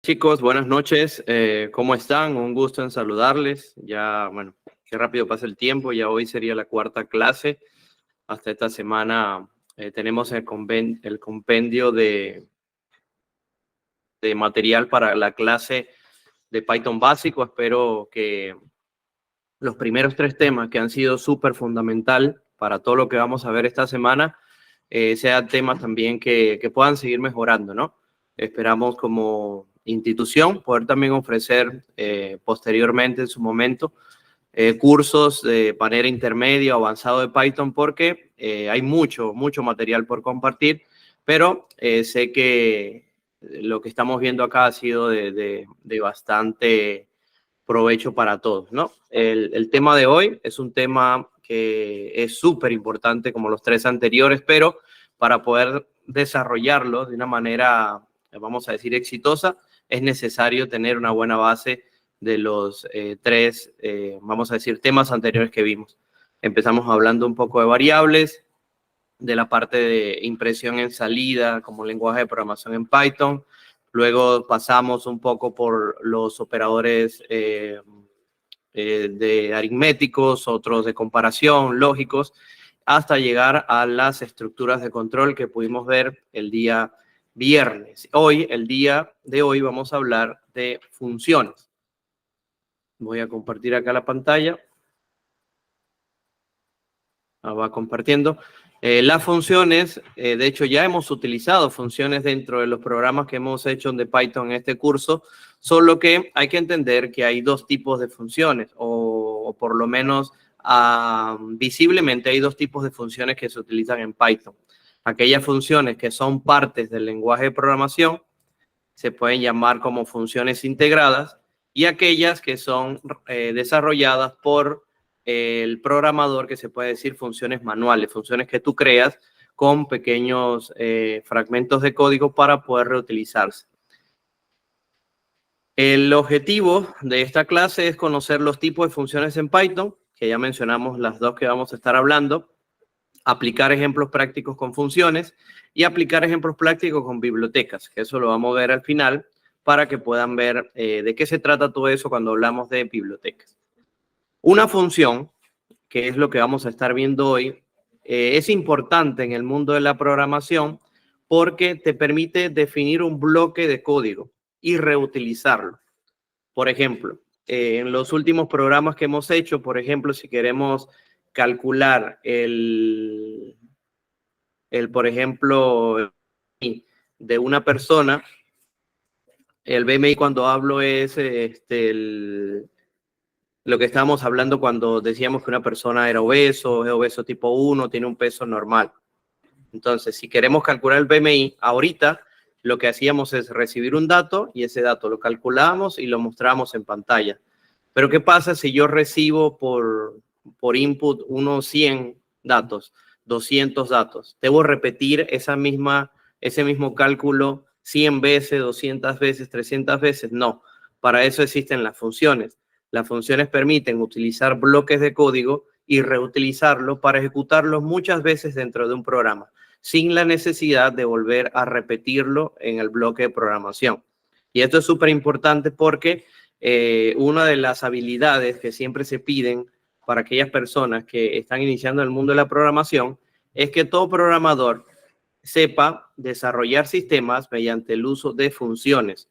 Chicos, buenas noches. ¿Cómo están? Un gusto en saludarles. Ya, bueno, qué rápido pasa el tiempo. Ya hoy sería la cuarta clase. Hasta esta semana tenemos el compendio de material para la clase de Python básico. Espero que los primeros 3 temas que han sido súper fundamental para todo lo que vamos a ver esta semana sean temas también que puedan seguir mejorando, ¿no? Esperamos como institución poder también ofrecer posteriormente en su momento cursos de manera intermedia o avanzado de Python porque hay mucho material por compartir, pero sé que lo que estamos viendo acá ha sido de bastante provecho para todos, ¿no? El tema de hoy es un tema que es súper importante como los 3 anteriores, pero para poder desarrollarlo de una manera, vamos a decir, exitosa, es necesario tener una buena base de los 3, vamos a decir, temas anteriores que vimos. Empezamos hablando un poco de variables, de la parte de impresión en salida como lenguaje de programación en Python. Luego pasamos un poco por los operadores de aritméticos, otros de comparación, lógicos, hasta llegar a las estructuras de control que pudimos ver el día viernes. Hoy, el día de hoy, vamos a hablar de funciones. Voy a compartir acá la pantalla. Va compartiendo. Las funciones, de hecho ya hemos utilizado funciones dentro de los programas que hemos hecho de Python en este curso, solo que hay que entender que hay 2 tipos de funciones, o por lo menos visiblemente hay 2 tipos de funciones que se utilizan en Python. Aquellas funciones que son partes del lenguaje de programación se pueden llamar como funciones integradas, y aquellas que son desarrolladas por el programador, que se puede decir funciones manuales, funciones que tú creas con pequeños fragmentos de código para poder reutilizarse. El objetivo de esta clase es conocer los tipos de funciones en Python, que ya mencionamos las 2 que vamos a estar hablando, aplicar ejemplos prácticos con funciones y aplicar ejemplos prácticos con bibliotecas, que eso lo vamos a ver al final para que puedan ver de qué se trata todo eso cuando hablamos de bibliotecas. Una función, que es lo que vamos a estar viendo hoy, es importante en el mundo de la programación porque te permite definir un bloque de código y reutilizarlo. Por ejemplo, en los últimos programas que hemos hecho, por ejemplo, si queremos calcular por ejemplo, de una persona, el BMI cuando hablo es lo que estábamos hablando cuando decíamos que una persona era obeso, es obeso tipo 1, tiene un peso normal. Entonces, si queremos calcular el BMI, ahorita lo que hacíamos es recibir un dato y ese dato lo calculamos y lo mostramos en pantalla. Pero ¿qué pasa si yo recibo por input unos 100 datos, 200 datos? ¿Debo repetir ese mismo cálculo 100 veces, 200 veces, 300 veces? No, para eso existen las funciones. Las funciones permiten utilizar bloques de código y reutilizarlo para ejecutarlos muchas veces dentro de un programa, sin la necesidad de volver a repetirlo en el bloque de programación. Y esto es súper importante porque una de las habilidades que siempre se piden para aquellas personas que están iniciando el mundo de la programación es que todo programador sepa desarrollar sistemas mediante el uso de funciones.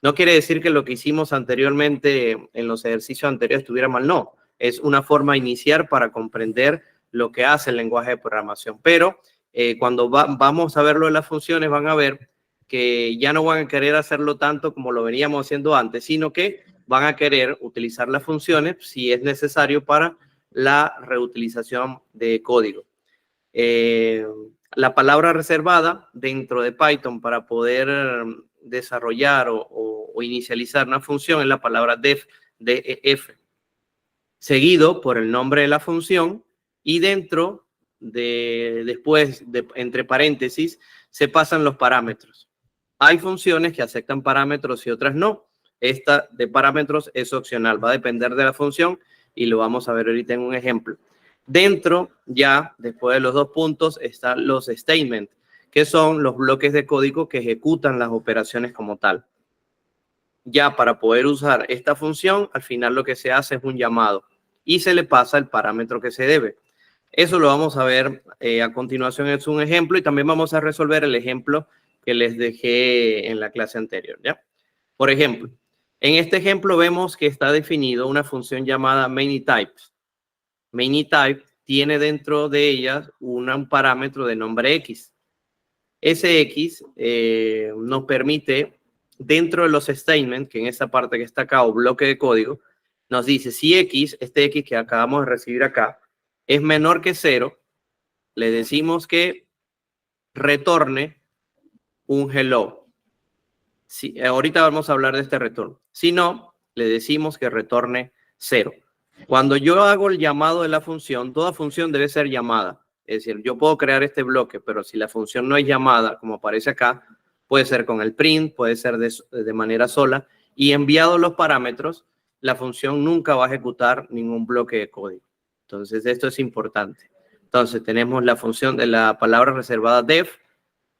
No quiere decir que lo que hicimos anteriormente en los ejercicios anteriores estuviera mal, no. Es una forma de iniciar para comprender lo que hace el lenguaje de programación. Pero cuando vamos a ver lo de las funciones, van a ver que ya no van a querer hacerlo tanto como lo veníamos haciendo antes, sino que van a querer utilizar las funciones si es necesario para la reutilización de código. La palabra reservada dentro de Python para poder desarrollar o inicializar una función es la palabra def, def, seguido por el nombre de la función y dentro después, entre paréntesis, se pasan los parámetros. Hay funciones que aceptan parámetros y otras no. Esta de parámetros es opcional, va a depender de la función y lo vamos a ver ahorita en un ejemplo. Dentro, ya después de los 2 puntos, están los statements, que son los bloques de código que ejecutan las operaciones como tal. ya para poder usar esta función, al final lo que se hace es un llamado y se le pasa el parámetro que se debe. Eso lo vamos a ver a continuación. Es un ejemplo y también vamos a resolver el ejemplo que les dejé en la clase anterior, ¿ya? Por ejemplo, en este ejemplo vemos que está definido una función llamada ManyType. ManyType tiene dentro de ella un parámetro de nombre X. Ese X nos permite, dentro de los statements, que en esta parte que está acá, o bloque de código, nos dice si X, este X que acabamos de recibir acá, es menor que 0, le decimos que retorne un hello. Si, ahorita vamos a hablar de este retorno. Si no, le decimos que retorne 0. Cuando yo hago el llamado de la función, toda función debe ser llamada. Es decir, yo puedo crear este bloque, pero si la función no es llamada, como aparece acá, puede ser con el print, puede ser de manera sola, y enviados los parámetros, la función nunca va a ejecutar ningún bloque de código. Entonces, esto es importante. Entonces, tenemos la función de la palabra reservada def,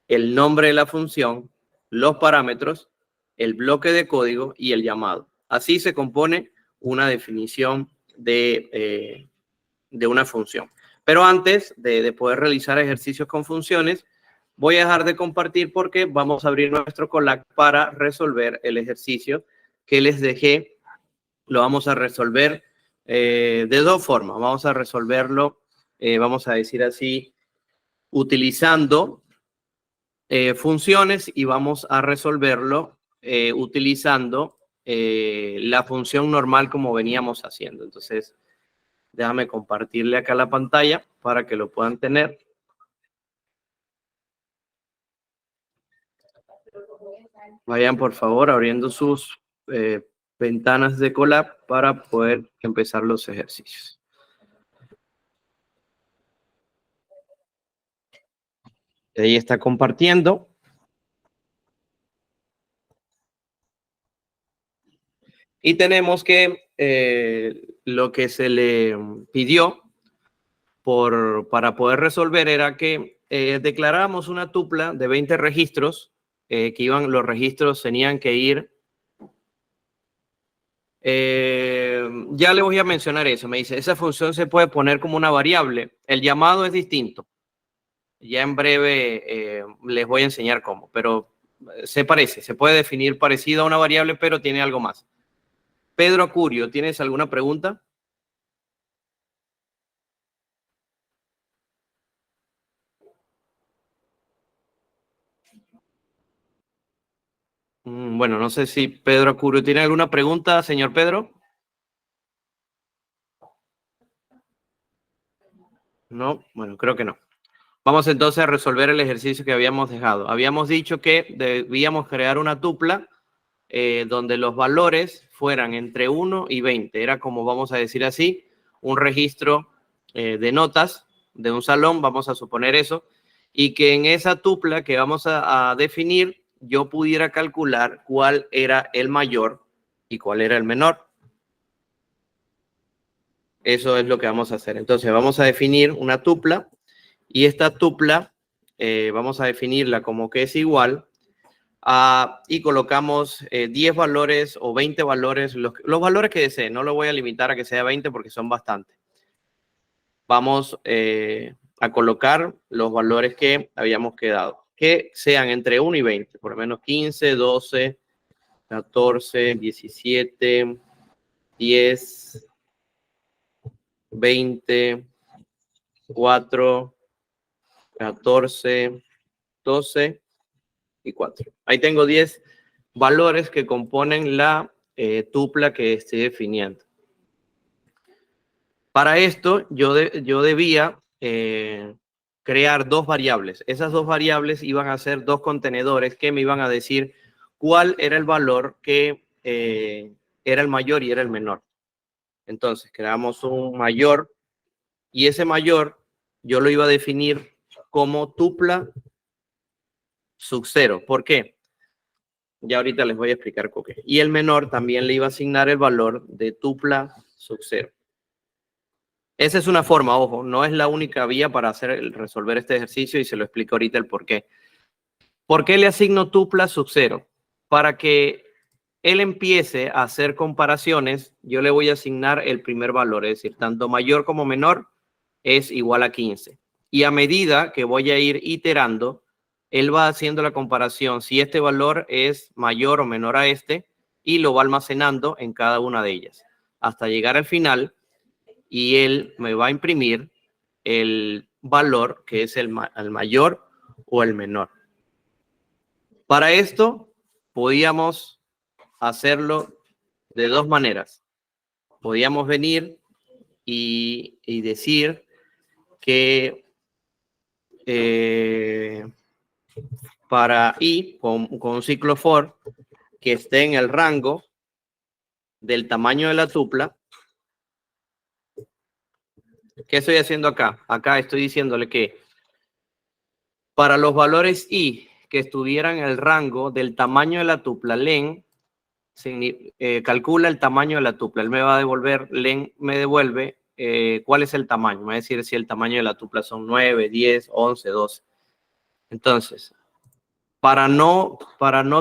el nombre de la función, los parámetros, el bloque de código y el llamado. Así se compone una definición de una función. Pero antes de poder realizar ejercicios con funciones, voy a dejar de compartir porque vamos a abrir nuestro Colab para resolver el ejercicio que les dejé. Lo vamos a resolver de dos formas. Vamos a resolverlo, vamos a decir así, utilizando funciones y vamos a resolverlo utilizando la función normal como veníamos haciendo. Entonces, déjame compartirle acá la pantalla para que lo puedan tener. Vayan, por favor, abriendo sus ventanas de Colab para poder empezar los ejercicios. Ahí está compartiendo. Y tenemos que lo que se le pidió para poder resolver era que declaráramos una tupla de 20 registros, los registros tenían que ir. Ya le voy a mencionar eso. Me dice, esa función se puede poner como una variable. El llamado es distinto. Ya en breve les voy a enseñar cómo, pero se puede definir parecido a una variable, pero tiene algo más. Pedro Acurio, ¿tienes alguna pregunta? Bueno, no sé si Pedro Acurio tiene alguna pregunta, señor Pedro. No, bueno, creo que no. Vamos entonces a resolver el ejercicio que habíamos dejado. Habíamos dicho que debíamos crear una tupla donde los valores fueran entre 1 y 20. Era como, vamos a decir así, un registro de notas de un salón, vamos a suponer eso, y que en esa tupla que vamos a definir, yo pudiera calcular cuál era el mayor y cuál era el menor. Eso es lo que vamos a hacer. Entonces, vamos a definir una tupla y esta tupla vamos a definirla como que es igual y colocamos 10 valores o 20 valores, los valores que deseen. No lo voy a limitar a que sea 20 porque son bastantes. Vamos a colocar los valores que habíamos quedado, que sean entre 1 y 20, por lo menos 15, 12, 14, 17, 10, 20, 4, 14, 12 y 4. Ahí tengo 10 valores que componen la tupla que estoy definiendo. Para esto, yo debía crear dos variables. Esas dos variables iban a ser dos contenedores que me iban a decir cuál era el valor que era el mayor y era el menor. Entonces, creamos un mayor y ese mayor yo lo iba a definir como tupla sub 0. ¿Por qué? Ya ahorita les voy a explicar por qué. Y el menor también le iba a asignar el valor de tupla sub 0. Esa es una forma, ojo, no es la única vía para resolver este ejercicio y se lo explico ahorita el por qué. ¿Por qué le asigno tupla sub 0? Para que él empiece a hacer comparaciones, yo le voy a asignar el primer valor, es decir, tanto mayor como menor es igual a 15. Y a medida que voy a ir iterando, él va haciendo la comparación si este valor es mayor o menor a este y lo va almacenando en cada una de ellas hasta llegar al final y él me va a imprimir el valor que es el mayor o el menor. Para esto podíamos hacerlo de dos maneras. Podíamos venir y decir que para i con un ciclo for que esté en el rango del tamaño de la tupla. ¿Qué estoy haciendo acá? Acá estoy diciéndole que para los valores i que estuvieran en el rango del tamaño de la tupla, len calcula el tamaño de la tupla. Él me va a devolver, len me devuelve cuál es el tamaño. Me va a decir si el tamaño de la tupla son 9, 10, 11, 12. Entonces, para no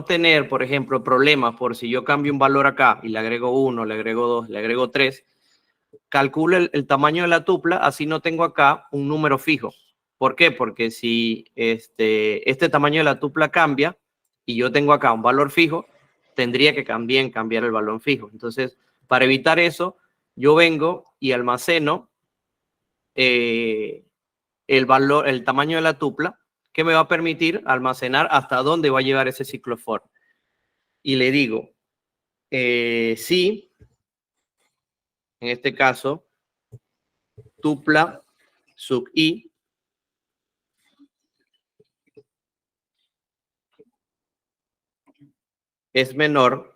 tener, por ejemplo, problemas por si yo cambio un valor acá y le agrego 1, le agrego 2, le agrego 3, calculo el tamaño de la tupla, así no tengo acá un número fijo. ¿Por qué? Porque si este tamaño de la tupla cambia y yo tengo acá un valor fijo, tendría que también cambiar el valor fijo. Entonces, para evitar eso, yo vengo y almaceno el valor, el tamaño de la tupla, que me va a permitir almacenar hasta dónde va a llegar ese ciclo for. Y le digo, si, en este caso, tupla sub i es menor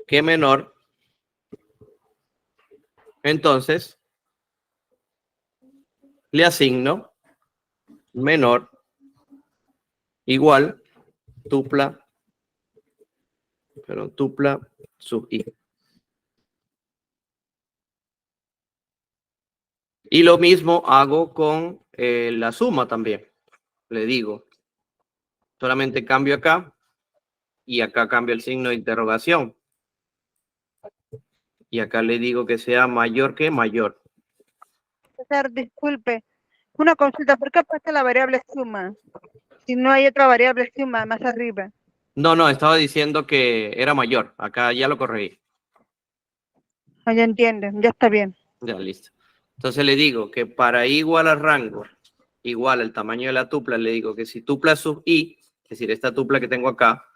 que menor, entonces le asigno menor igual tupla sub i. Y lo mismo hago con la suma también. Le digo, solamente cambio acá y acá cambio el signo de interrogación. Y acá le digo que sea mayor que mayor. Disculpe, una consulta, ¿por qué ha puesto la variable suma? Si no hay otra variable suma más arriba. No, estaba diciendo que era mayor. Acá ya lo corregí. Ya entienden, ya está bien. Ya, listo. Entonces le digo que para i igual al rango, igual al tamaño de la tupla, le digo que si tupla sub i, es decir, esta tupla que tengo acá,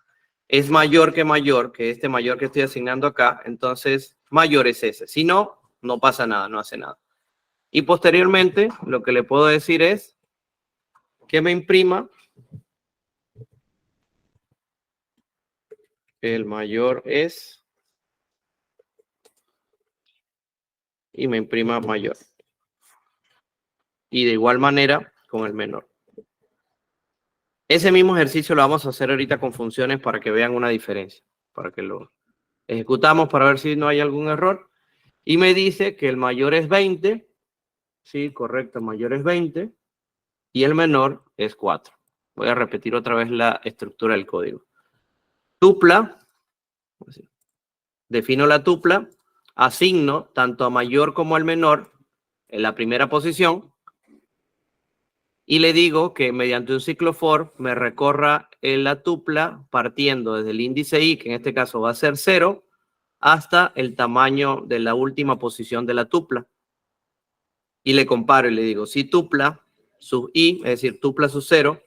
es mayor, que este mayor que estoy asignando acá, entonces mayor es ese. Si no, no pasa nada, no hace nada. Y posteriormente, lo que le puedo decir es que me imprima el mayor es y me imprima mayor. Y de igual manera con el menor. Ese mismo ejercicio lo vamos a hacer ahorita con funciones para que vean una diferencia, para que lo ejecutamos para ver si no hay algún error. Y me dice que el mayor es 20, sí, correcto, el mayor es 20 y el menor es 4. Voy a repetir otra vez la estructura del código. Tupla, defino la tupla, asigno tanto a mayor como al menor en la primera posición, y le digo que mediante un ciclo for me recorra la tupla partiendo desde el índice i, que en este caso va a ser 0, hasta el tamaño de la última posición de la tupla. Y le comparo y le digo, si tupla sub i, es decir, tupla sub 0,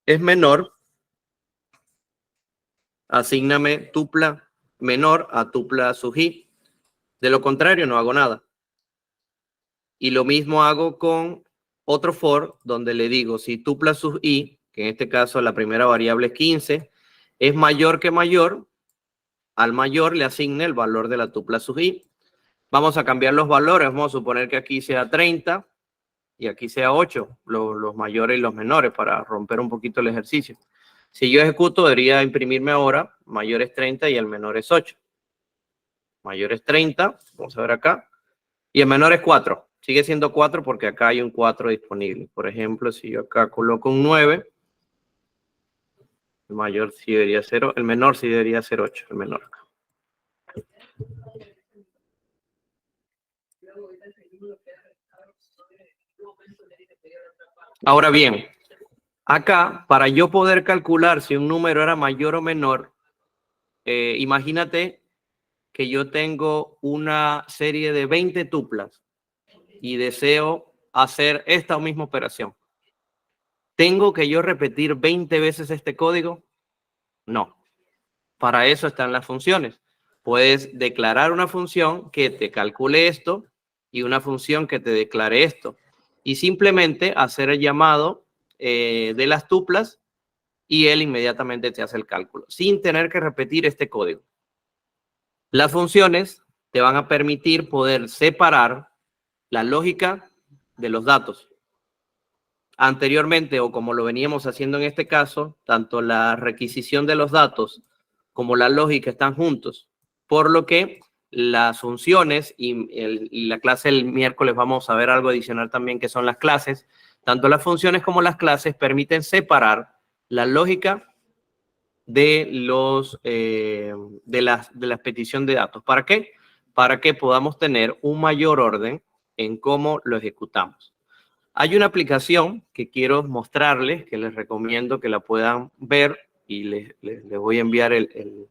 es menor, asígname tupla menor a tupla sub i. De lo contrario, no hago nada. Y lo mismo hago con otro for, donde le digo, si tupla sub i, que en este caso la primera variable es 15, es mayor que mayor, al mayor le asigne el valor de la tupla sub i. Vamos a cambiar los valores, vamos a suponer que aquí sea 30 y aquí sea 8, los mayores y los menores, para romper un poquito el ejercicio. Si yo ejecuto, debería imprimirme ahora, mayor es 30 y el menor es 8. Mayor es 30, vamos a ver acá, y el menor es 4. Sigue siendo 4 porque acá hay un 4 disponible. Por ejemplo, si yo acá coloco un 9, El mayor sí debería ser, el menor sí debería ser 8, el menor. Ahora bien, acá, para yo poder calcular si un número era mayor o menor, imagínate que yo tengo una serie de 20 tuplas y deseo hacer esta misma operación. ¿Tengo que yo repetir 20 veces este código? No. Para eso están las funciones. Puedes declarar una función que te calcule esto y una función que te declare esto. Y simplemente hacer el llamado de las tuplas y él inmediatamente te hace el cálculo, sin tener que repetir este código. Las funciones te van a permitir poder separar la lógica de los datos. Anteriormente, o como lo veníamos haciendo en este caso, tanto la requisición de los datos como la lógica están juntos, por lo que las funciones y la clase el miércoles vamos a ver algo adicional también que son las clases, tanto las funciones como las clases permiten separar la lógica de la petición de datos. ¿Para qué? Para que podamos tener un mayor orden en cómo lo ejecutamos. Hay una aplicación que quiero mostrarles, que les recomiendo que la puedan ver y les voy a enviar el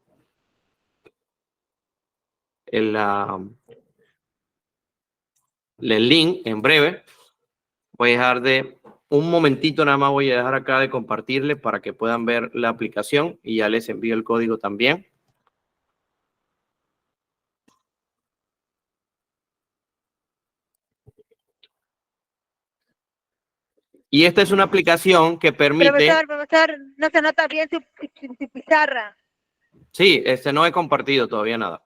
link en breve. Voy a dejar de un momentito, nada más voy a dejar acá de compartirle para que puedan ver la aplicación y ya les envío el código también. Y esta es una aplicación que permite... Profesor, no se nota bien su pizarra. Sí, no he compartido todavía nada.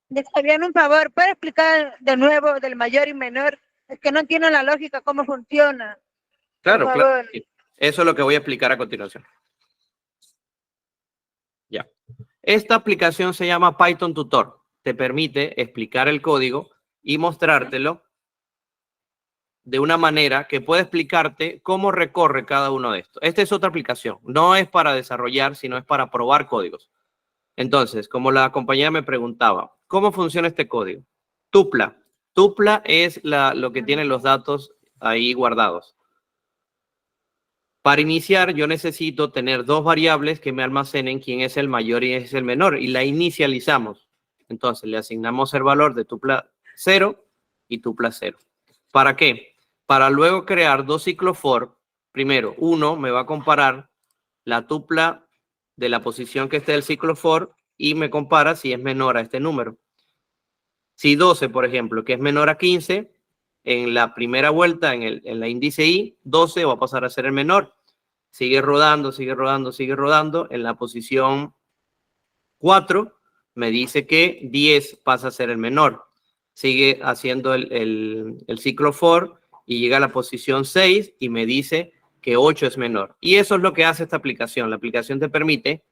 Está bien, un favor, ¿puede explicar de nuevo del mayor y menor? Es que no entiendo la lógica, cómo funciona. Claro, Por claro. favor. Eso es lo que voy a explicar a continuación. Ya. Esta aplicación se llama Python Tutor. Te permite explicar el código y mostrártelo de una manera que puede explicarte cómo recorre cada uno de estos. Esta es otra aplicación. No es para desarrollar, sino es para probar códigos. Entonces, como la compañera me preguntaba, ¿cómo funciona este código? Tupla. Tupla es lo que tiene los datos ahí guardados. Para iniciar, yo necesito tener dos variables que me almacenen quién es el mayor y es el menor, y la inicializamos. Entonces, le asignamos el valor de tupla 0 y tupla 0. ¿Para qué? Para luego crear dos ciclos for. Primero, uno me va a comparar la tupla de la posición que esté del ciclo for y me compara si es menor a este número. Si 12, por ejemplo, que es menor a 15, en la primera vuelta, en la índice i, 12 va a pasar a ser el menor. Sigue rodando, sigue rodando, sigue rodando. En la posición 4 me dice que 10 pasa a ser el menor. Sigue haciendo el ciclo for y llega a la posición 6 y me dice que 8 es menor. Y eso es lo que hace esta aplicación. La aplicación te permite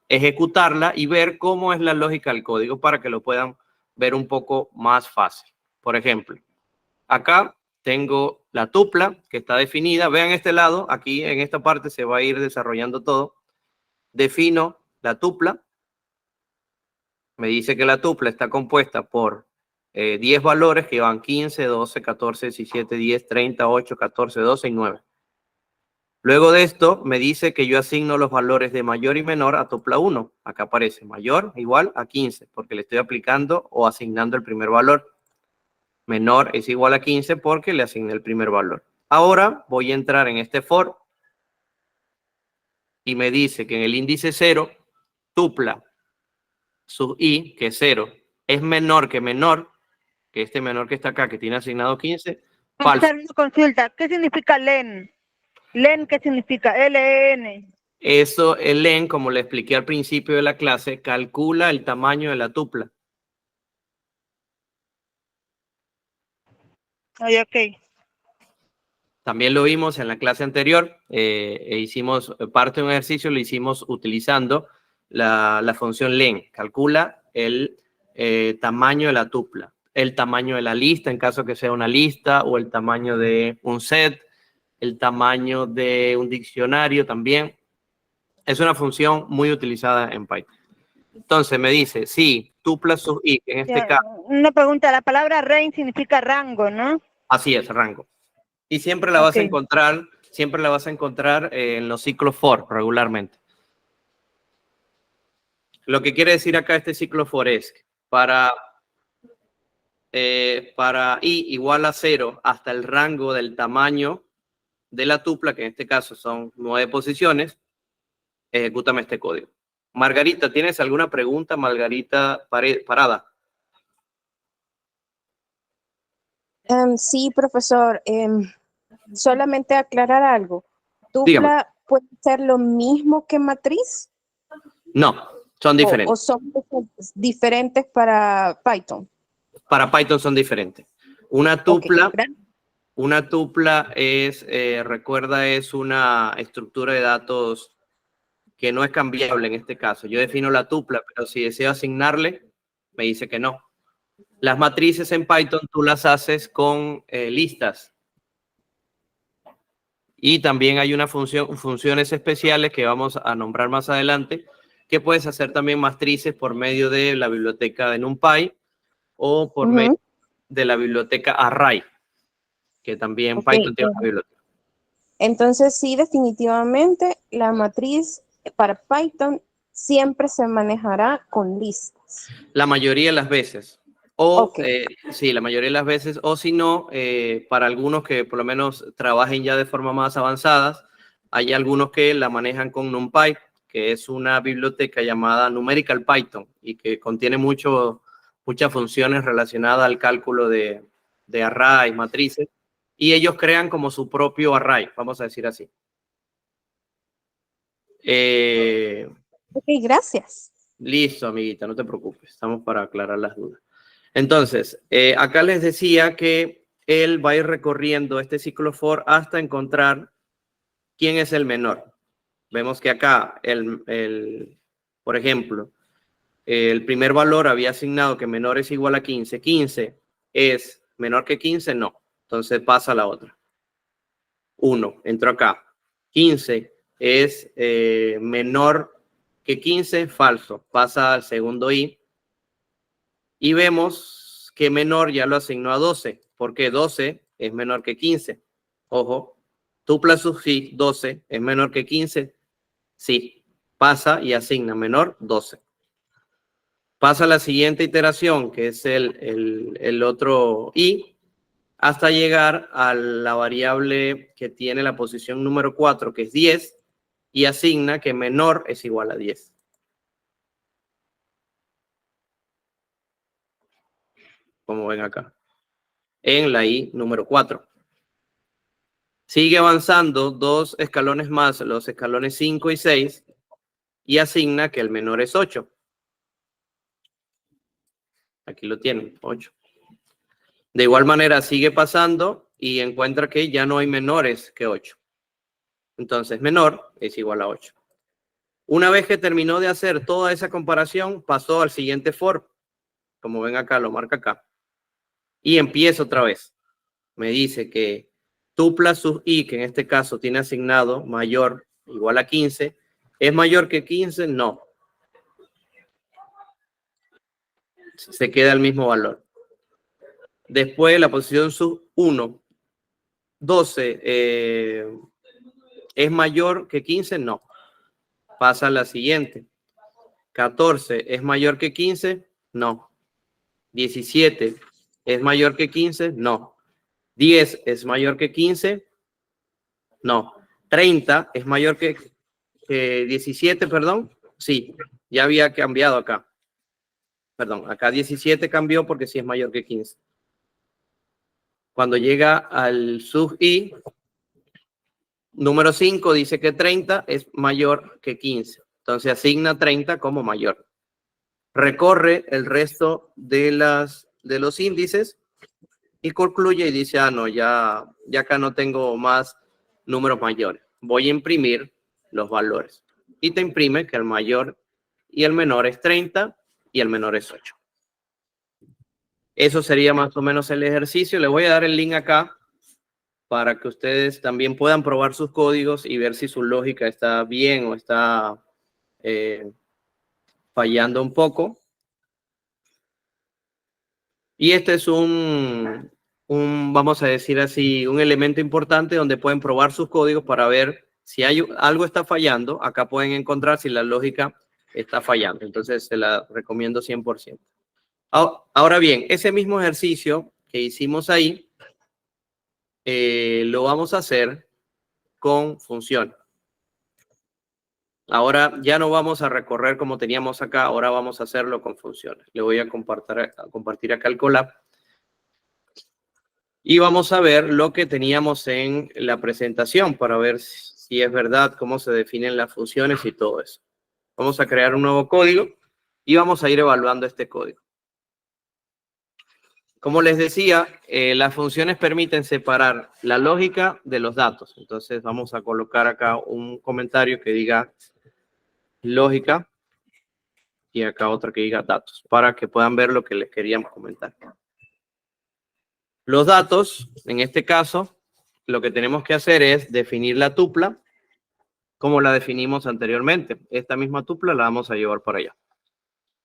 ejecutarla y ver cómo es la lógica del código para que lo puedan ver un poco más fácil. Por ejemplo, acá tengo la tupla que está definida. Vean este lado, aquí en esta parte se va a ir desarrollando todo. Defino la tupla. Me dice que la tupla está compuesta por 10 valores que van 15, 12, 14, 17, 10, 30, 8, 14, 12 y 9. Luego de esto, me dice que yo asigno los valores de mayor y menor a tupla 1. Acá aparece mayor igual a 15, porque le estoy aplicando o asignando el primer valor. Menor es igual a 15 porque le asigné el primer valor. Ahora voy a entrar en este for y me dice que en el índice 0, tupla sub i, que es 0, es menor, que este menor que está acá, que tiene asignado 15, falso. Consulta, ¿qué significa len? ¿Len qué significa? L-E-N. Eso, el len, como le expliqué al principio de la clase, calcula el tamaño de la tupla. Ay, ok. También lo vimos en la clase anterior, hicimos parte de un ejercicio, lo hicimos utilizando la función len. Calcula el tamaño de la tupla, el tamaño de la lista en caso que sea una lista, o el tamaño de un set, el tamaño de un diccionario también. Es una función muy utilizada en Python. Entonces me dice, si tupla sub i, que en este caso... Una pregunta, la palabra range significa rango, ¿no? Así es, rango. Y siempre la vas a encontrar, en los ciclos for regularmente. Lo que quiere decir acá este ciclo for es para i igual a 0 hasta el rango del tamaño de la tupla, que en este caso son 9 posiciones, ejecútame este código. Margarita, ¿tienes alguna pregunta, Margarita Parada? Sí, profesor. Solamente aclarar algo. Dígame. ¿Tupla puede ser lo mismo que matriz? No, son diferentes. ¿O son diferentes para Python? Para Python son diferentes. Una tupla, Okay. es, recuerda, es una estructura de datos que no es cambiable en este caso. Yo defino la tupla, pero si deseo asignarle, me dice que no. Las matrices en Python tú las haces con listas. Y también hay una funciones especiales que vamos a nombrar más adelante, que puedes hacer también matrices por medio de la biblioteca de NumPy o por medio de la biblioteca Array, que también Python tiene una biblioteca. Entonces, sí, definitivamente la matriz para Python siempre se manejará con listas. La mayoría de las veces. O, sí, la mayoría de las veces. O si no, para algunos que por lo menos trabajen ya de forma más avanzada, hay algunos que la manejan con NumPy, que es una biblioteca llamada Numerical Python y que contiene muchas funciones relacionadas al cálculo de arrays, matrices. Y ellos crean como su propio array, vamos a decir así. Ok, gracias. Listo, amiguita, no te preocupes. Estamos para aclarar las dudas. Entonces, acá les decía que él va a ir recorriendo este ciclo for hasta encontrar quién es el menor. Vemos que acá, por ejemplo, el primer valor había asignado que menor es igual a 15. 15 es menor que 15, no. Entonces pasa a la otra. 1, entró acá. 15 es menor que 15, falso. Pasa al segundo i. Y vemos que menor ya lo asignó a 12, porque 12 es menor que 15. Ojo, tupla sub si 12 es menor que 15. Sí, pasa y asigna menor 12. Pasa a la siguiente iteración, que es el otro i, hasta llegar a la variable que tiene la posición número 4, que es 10, y asigna que menor es igual a 10. Como ven acá, en la i número 4. Sigue avanzando 2 escalones más, los escalones 5 y 6, y asigna que el menor es 8. Aquí lo tienen, 8. De igual manera sigue pasando y encuentra que ya no hay menores que 8. Entonces menor es igual a 8. Una vez que terminó de hacer toda esa comparación, pasó al siguiente for. Como ven acá, lo marca acá. Y empieza otra vez. Me dice que tupla sub i, que en este caso tiene asignado mayor o igual a 15, ¿es mayor que 15? No. Se queda el mismo valor. Después la posición sub 1, 12, ¿es mayor que 15? No. Pasa a la siguiente. 14, ¿es mayor que 15? No. 17, ¿es mayor que 15? No. 10, ¿es mayor que 15? No. 30, ¿es mayor que 17, perdón? Sí, ya había cambiado acá. Perdón, acá 17 cambió porque sí es mayor que 15. Cuando llega al sub i, número 5 dice que 30 es mayor que 15. Entonces asigna 30 como mayor. Recorre el resto de los índices y concluye y dice, ah, no, ya acá no tengo más números mayores. Voy a imprimir los valores. Y te imprime que el mayor y el menor es 30 y el menor es 8. Eso sería más o menos el ejercicio. Le voy a dar el link acá para que ustedes también puedan probar sus códigos y ver si su lógica está bien o está fallando un poco. Y este es vamos a decir así, un elemento importante donde pueden probar sus códigos para ver si algo está fallando. Acá pueden encontrar si la lógica está fallando. Entonces, se la recomiendo 100%. Ahora bien, ese mismo ejercicio que hicimos ahí, lo vamos a hacer con funciones. Ahora ya no vamos a recorrer como teníamos acá, ahora vamos a hacerlo con funciones. Le voy a compartir acá el Colab. Y vamos a ver lo que teníamos en la presentación para ver si es verdad, cómo se definen las funciones y todo eso. Vamos a crear un nuevo código y vamos a ir evaluando este código. Como les decía, las funciones permiten separar la lógica de los datos. Entonces vamos a colocar acá un comentario que diga lógica y acá otra que diga datos para que puedan ver lo que les queríamos comentar. Los datos, en este caso, lo que tenemos que hacer es definir la tupla como la definimos anteriormente. Esta misma tupla la vamos a llevar para allá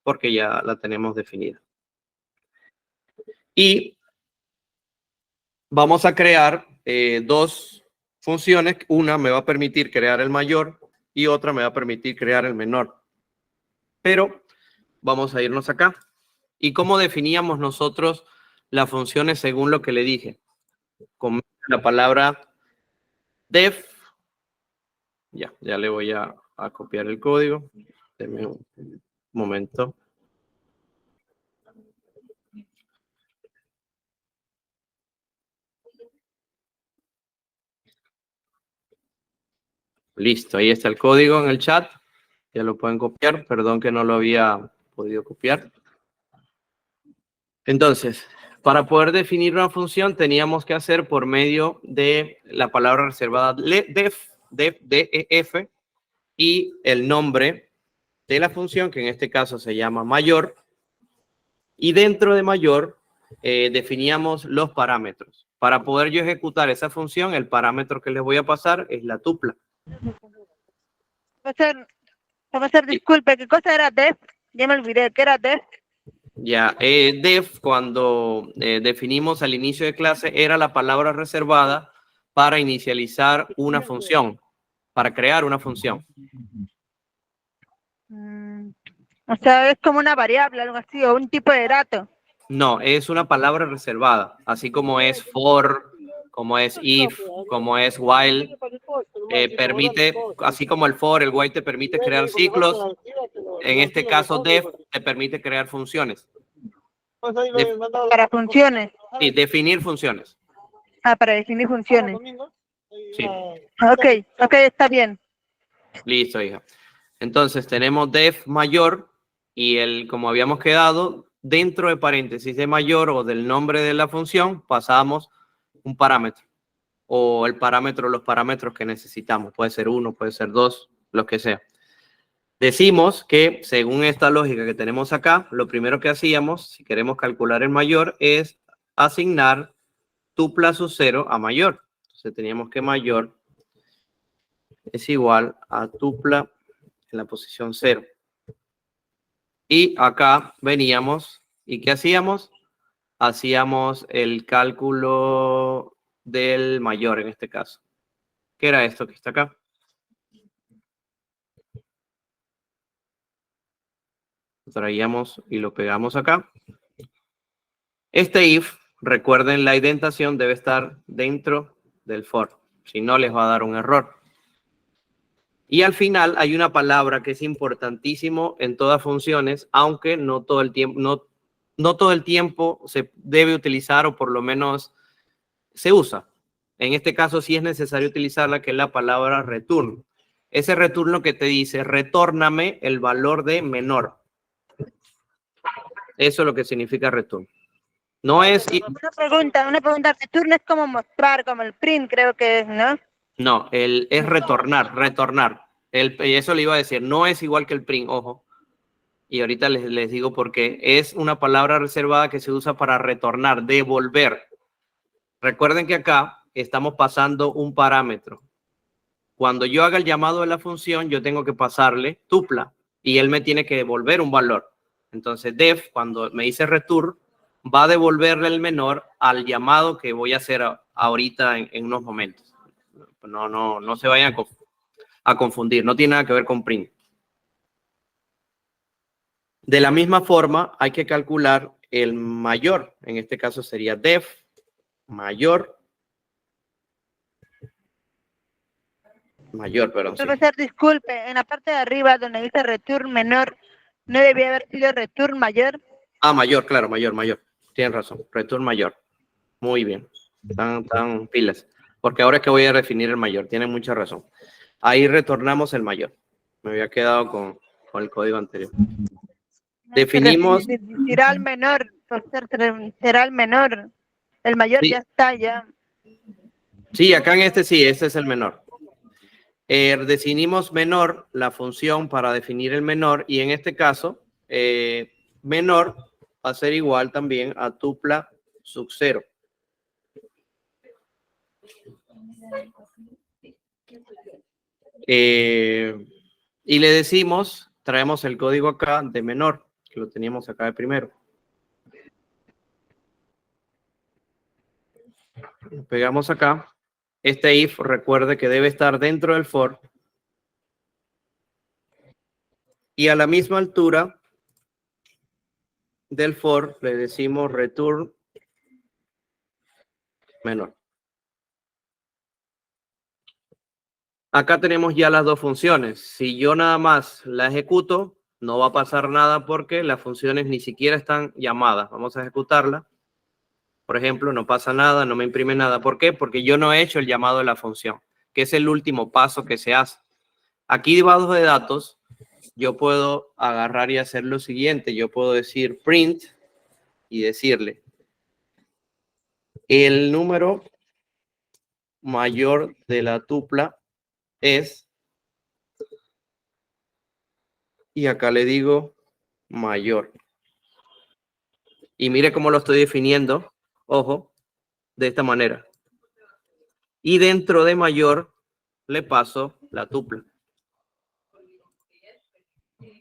porque ya la tenemos definida. Y vamos a crear dos funciones. Una me va a permitir crear el mayor y otra me va a permitir crear el menor. Pero vamos a irnos acá. ¿Y cómo definíamos nosotros las funciones según lo que le dije? Con la palabra def. Ya le voy a copiar el código. Denme un momento. Listo, ahí está el código en el chat. Ya lo pueden copiar. Perdón que no lo había podido copiar. Entonces, para poder definir una función teníamos que hacer por medio de la palabra reservada def, def, y el nombre de la función, que en este caso se llama mayor. Y dentro de mayor definíamos los parámetros. Para poder yo ejecutar esa función, el parámetro que les voy a pasar es la tupla. Profesor, disculpe, ¿qué cosa era def? Ya me olvidé, ¿qué era def? Ya, def, cuando definimos al inicio de clase, era la palabra reservada para inicializar una función, para crear una función. O sea, es como una variable, algo así, o un tipo de dato. No, es una palabra reservada, así como es for, como es if, como es while. Permite, así como el for, el while te permite crear ciclos. En este caso, def te permite crear funciones. Para funciones. Sí, definir funciones. Para definir funciones. Sí. Ok, está bien. Listo, hija. Entonces tenemos def mayor y como habíamos quedado, dentro de paréntesis de mayor o del nombre de la función, pasamos un parámetro o los parámetros que necesitamos. Puede ser 1, puede ser 2, lo que sea. Decimos que según esta lógica que tenemos acá, lo primero que hacíamos, si queremos calcular el mayor, es asignar tupla sub 0 a mayor. Entonces teníamos que mayor es igual a tupla en la posición 0. Y acá veníamos, ¿y qué hacíamos? Hacíamos el cálculo del mayor en este caso. ¿Qué era esto que está acá? Lo traíamos y lo pegamos acá. Este if, recuerden, la indentación debe estar dentro del for. Si no, les va a dar un error. Y al final hay una palabra que es importantísimo en todas funciones, aunque no todo el tiempo, no todo el tiempo se debe utilizar, o por lo menos se usa. En este caso sí es necesario utilizarla, que es la palabra return. Ese return lo que te dice, retórname el valor de menor. Eso es lo que significa return. No es... Una pregunta, return es como mostrar, como el print creo que es, ¿no? No, es retornar. Eso le iba a decir, no es igual que el print, ojo. Y ahorita les digo por qué. Es una palabra reservada que se usa para retornar, devolver. Recuerden que acá estamos pasando un parámetro. Cuando yo haga el llamado de la función, yo tengo que pasarle tupla y él me tiene que devolver un valor. Entonces, def, cuando me dice return, va a devolverle el menor al llamado que voy a hacer ahorita en unos momentos. No se vayan a confundir, no tiene nada que ver con print. De la misma forma, hay que calcular el mayor. En este caso sería def mayor. Perdón. Profesor, sí. Disculpe, en la parte de arriba donde dice return menor, ¿no debía haber sido return mayor? Ah, mayor, claro, mayor. Tienen razón, return mayor. Muy bien. Están pilas. Porque ahora es que voy a definir el mayor. Tienen mucha razón. Ahí retornamos el mayor. Me había quedado con el código anterior. Definimos. Será el menor, profesor, será el menor. El mayor Sí. ya está, ya. Sí, acá en este sí, ese es el menor. Definimos menor, la función para definir el menor, y en este caso, menor va a ser igual también a tupla sub 0. Y le decimos, traemos el código acá de menor, que lo teníamos acá de primero. Lo pegamos acá. Este if, recuerde que debe estar dentro del for. Y a la misma altura del for le decimos return menor. Acá tenemos ya las dos funciones. Si yo nada más la ejecuto, no va a pasar nada porque las funciones ni siquiera están llamadas. Vamos a ejecutarla. Por ejemplo, no pasa nada, no me imprime nada. ¿Por qué? Porque yo no he hecho el llamado de la función, que es el último paso que se hace. Aquí debajo de datos, yo puedo agarrar y hacer lo siguiente. Yo puedo decir print y decirle el número mayor de la tupla es, y acá le digo mayor. Y mire cómo lo estoy definiendo, ojo, de esta manera. Y dentro de mayor le paso la tupla.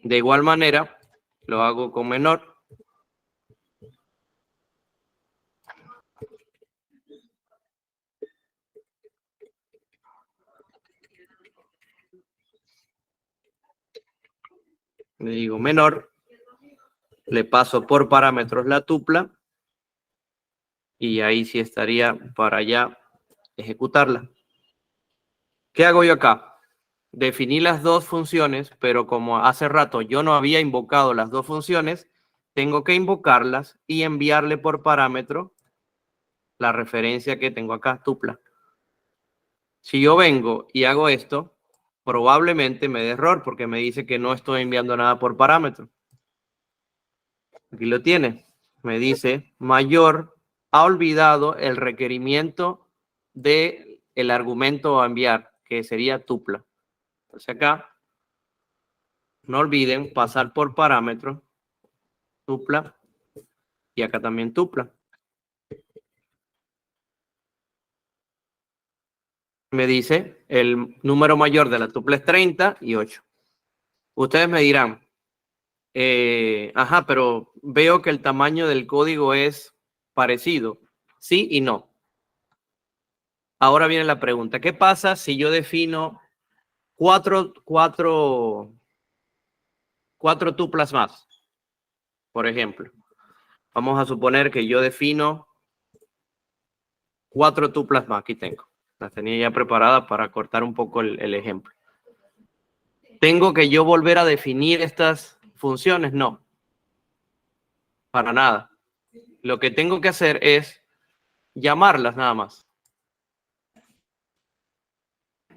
De igual manera, lo hago con menor. Le digo menor, le paso por parámetros la tupla y ahí sí estaría para ya ejecutarla. ¿Qué hago yo acá? Definí las dos funciones, pero como hace rato yo no había invocado las dos funciones, tengo que invocarlas y enviarle por parámetro la referencia que tengo acá, tupla. Si yo vengo y hago esto, probablemente me dé error porque me dice que no estoy enviando nada por parámetro. Aquí lo tiene. Me dice mayor ha olvidado el requerimiento de el argumento a enviar, que sería tupla. Entonces acá, no olviden pasar por parámetro tupla y acá también tupla. Me dice el número mayor de la tupla es 30 y 8. Ustedes me dirán, ajá, pero veo que el tamaño del código es parecido. Sí y no. Ahora viene la pregunta. ¿Qué pasa si yo defino cuatro tuplas más? Por ejemplo, vamos a suponer que yo defino 4 tuplas más. Aquí tengo. Las tenía ya preparadas para cortar un poco el ejemplo. ¿Tengo que yo volver a definir estas funciones? No. Para nada. Lo que tengo que hacer es llamarlas nada más.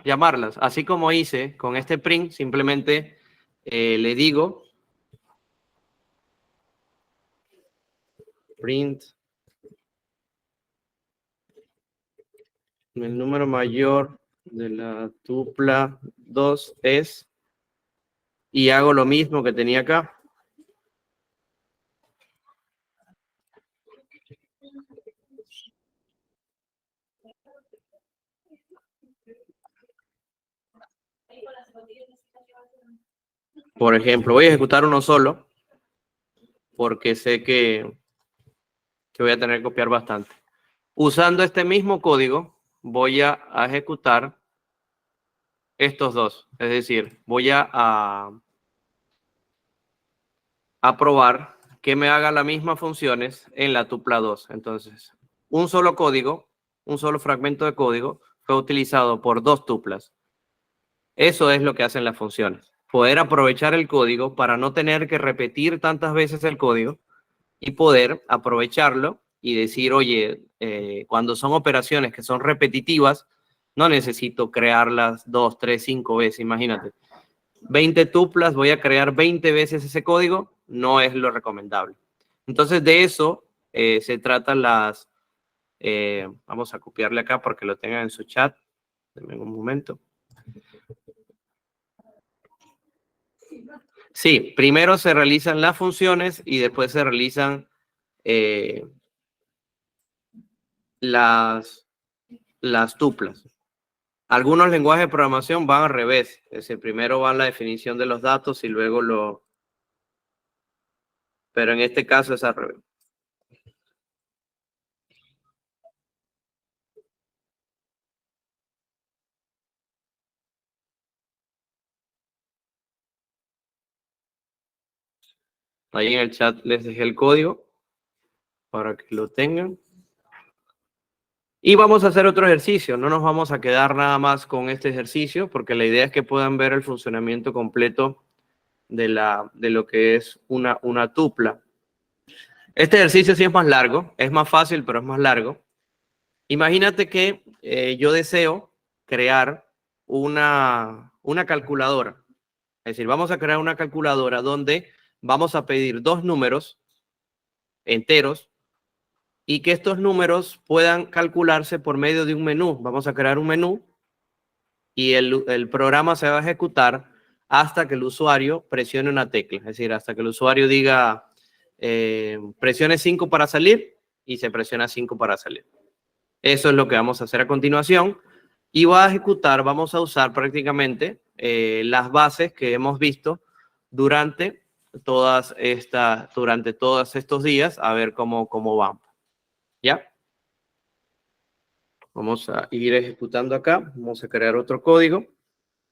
Llamarlas. Así como hice con este print, simplemente le digo print el número mayor de la tupla 2 es, y hago lo mismo que tenía acá. Por ejemplo, voy a ejecutar uno solo porque sé que voy a tener que copiar bastante. Usando este mismo código, voy a ejecutar estos dos. Es decir, voy a probar que me haga las mismas funciones en la tupla 2. Entonces, un solo código, un solo fragmento de código fue utilizado por dos tuplas. Eso es lo que hacen las funciones. Poder aprovechar el código para no tener que repetir tantas veces el código y poder aprovecharlo y decir, oye, cuando son operaciones que son repetitivas, no necesito crearlas 2, 3, 5 veces, imagínate. 20 tuplas, voy a crear 20 veces ese código, no es lo recomendable. Entonces, de eso se tratan las... vamos a copiarle acá porque lo tengan en su chat. Denme un momento. Sí, primero se realizan las funciones y después se realizan las tuplas. Algunos lenguajes de programación van al revés. Es decir, primero va la definición de los datos y luego lo... Pero en este caso es al revés. Ahí en el chat les dejé el código para que lo tengan. Y vamos a hacer otro ejercicio. No nos vamos a quedar nada más con este ejercicio porque la idea es que puedan ver el funcionamiento completo de lo que es una tupla. Este ejercicio sí es más largo, es más fácil, pero es más largo. Imagínate que yo deseo crear una calculadora. Es decir, vamos a crear una calculadora donde vamos a pedir dos números enteros y que estos números puedan calcularse por medio de un menú. Vamos a crear un menú y el programa se va a ejecutar hasta que el usuario presione una tecla. Es decir, hasta que el usuario diga presione 5 para salir y se presiona 5 para salir. Eso es lo que vamos a hacer a continuación. Y va a ejecutar, vamos a usar prácticamente las bases que hemos visto durante todos estos días, a ver cómo vamos. ¿Ya? Vamos a ir ejecutando acá. Vamos a crear otro código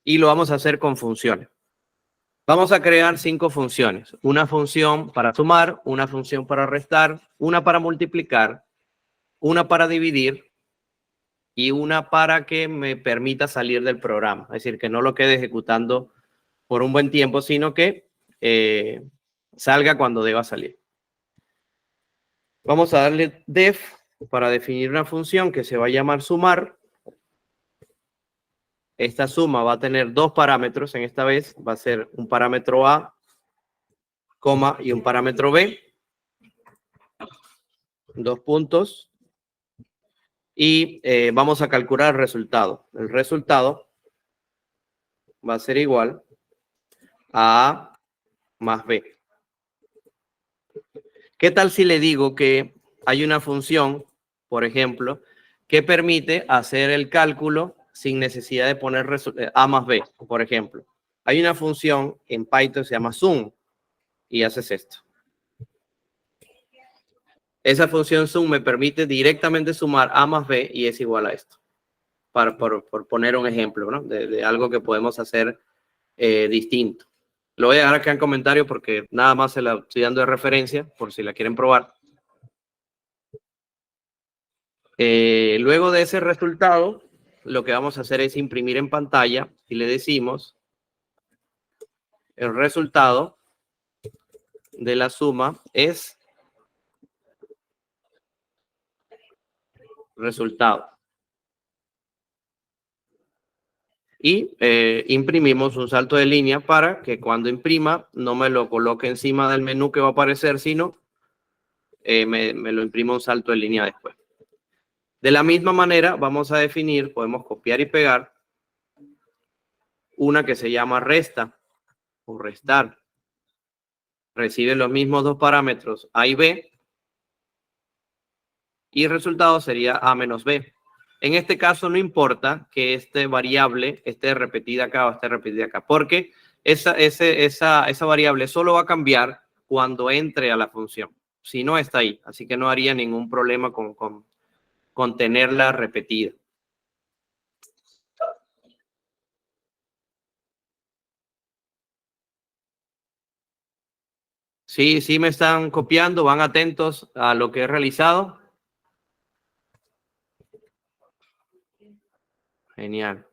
y lo vamos a hacer con funciones. Vamos a crear 5 funciones. Una función para sumar, una función para restar, una para multiplicar, una para dividir y una para que me permita salir del programa. Es decir, que no lo quede ejecutando por un buen tiempo, sino que salga cuando deba salir. Vamos a darle def para definir una función que se va a llamar sumar. Esta suma va a tener dos parámetros en esta vez. Va a ser un parámetro A, coma, y un parámetro B. 2 puntos. Y vamos a calcular el resultado. El resultado va a ser igual a A más B. ¿Qué tal si le digo que hay una función, por ejemplo, que permite hacer el cálculo sin necesidad de poner A más B, por ejemplo? Hay una función en Python que se llama sum y haces esto. Esa función sum me permite directamente sumar A más B y es igual a esto. Por poner un ejemplo, ¿no? de algo que podemos hacer distinto. Lo voy a dejar acá en comentarios porque nada más se la estoy dando de referencia por si la quieren probar. Luego de ese resultado, lo que vamos a hacer es imprimir en pantalla y le decimos el resultado de la suma es resultado. Y imprimimos un salto de línea para que cuando imprima no me lo coloque encima del menú que va a aparecer, sino me lo imprima un salto de línea después. De la misma manera vamos a definir, podemos copiar y pegar una que se llama resta o restar. Recibe los mismos dos parámetros A y B y el resultado sería A menos B. En este caso no importa que esta variable esté repetida acá o esté repetida acá, porque esa variable solo va a cambiar cuando entre a la función. Si no, está ahí. Así que no haría ningún problema con tenerla repetida. Sí, sí me están copiando, van atentos a lo que he realizado. Genial.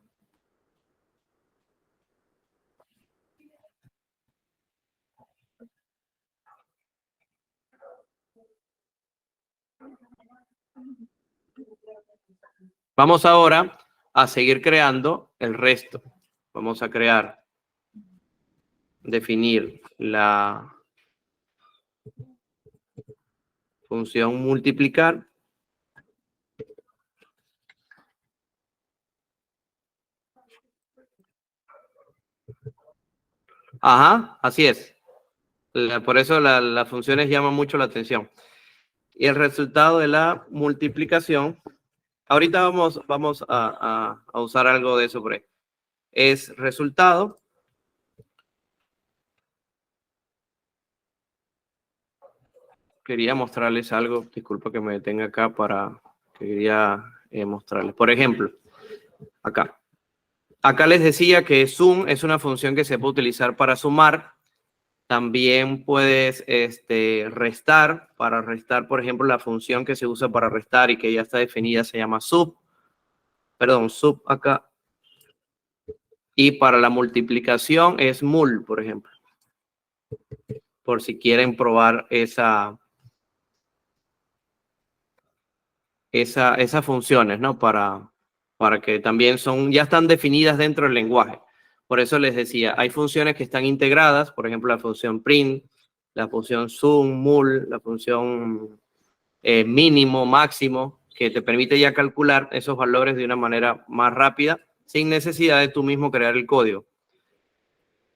Vamos ahora a seguir creando el resto. Vamos a definir la función multiplicar. Ajá, así es. Por eso las funciones llaman mucho la atención. Y el resultado de la multiplicación, ahorita vamos a usar algo de eso por ahí. Es resultado. Quería mostrarles algo, disculpa que me detenga acá quería mostrarles. Por ejemplo, acá. Acá les decía que sum es una función que se puede utilizar para sumar. También puedes restar. Para restar, por ejemplo, la función que se usa para restar y que ya está definida se llama sub. Perdón, sub acá. Y para la multiplicación es mul, por ejemplo. Por si quieren probar esas funciones, ¿no? Para que también ya están definidas dentro del lenguaje. Por eso les decía, hay funciones que están integradas, por ejemplo, la función print, la función sum, mul, la función mínimo, máximo, que te permite ya calcular esos valores de una manera más rápida, sin necesidad de tú mismo crear el código.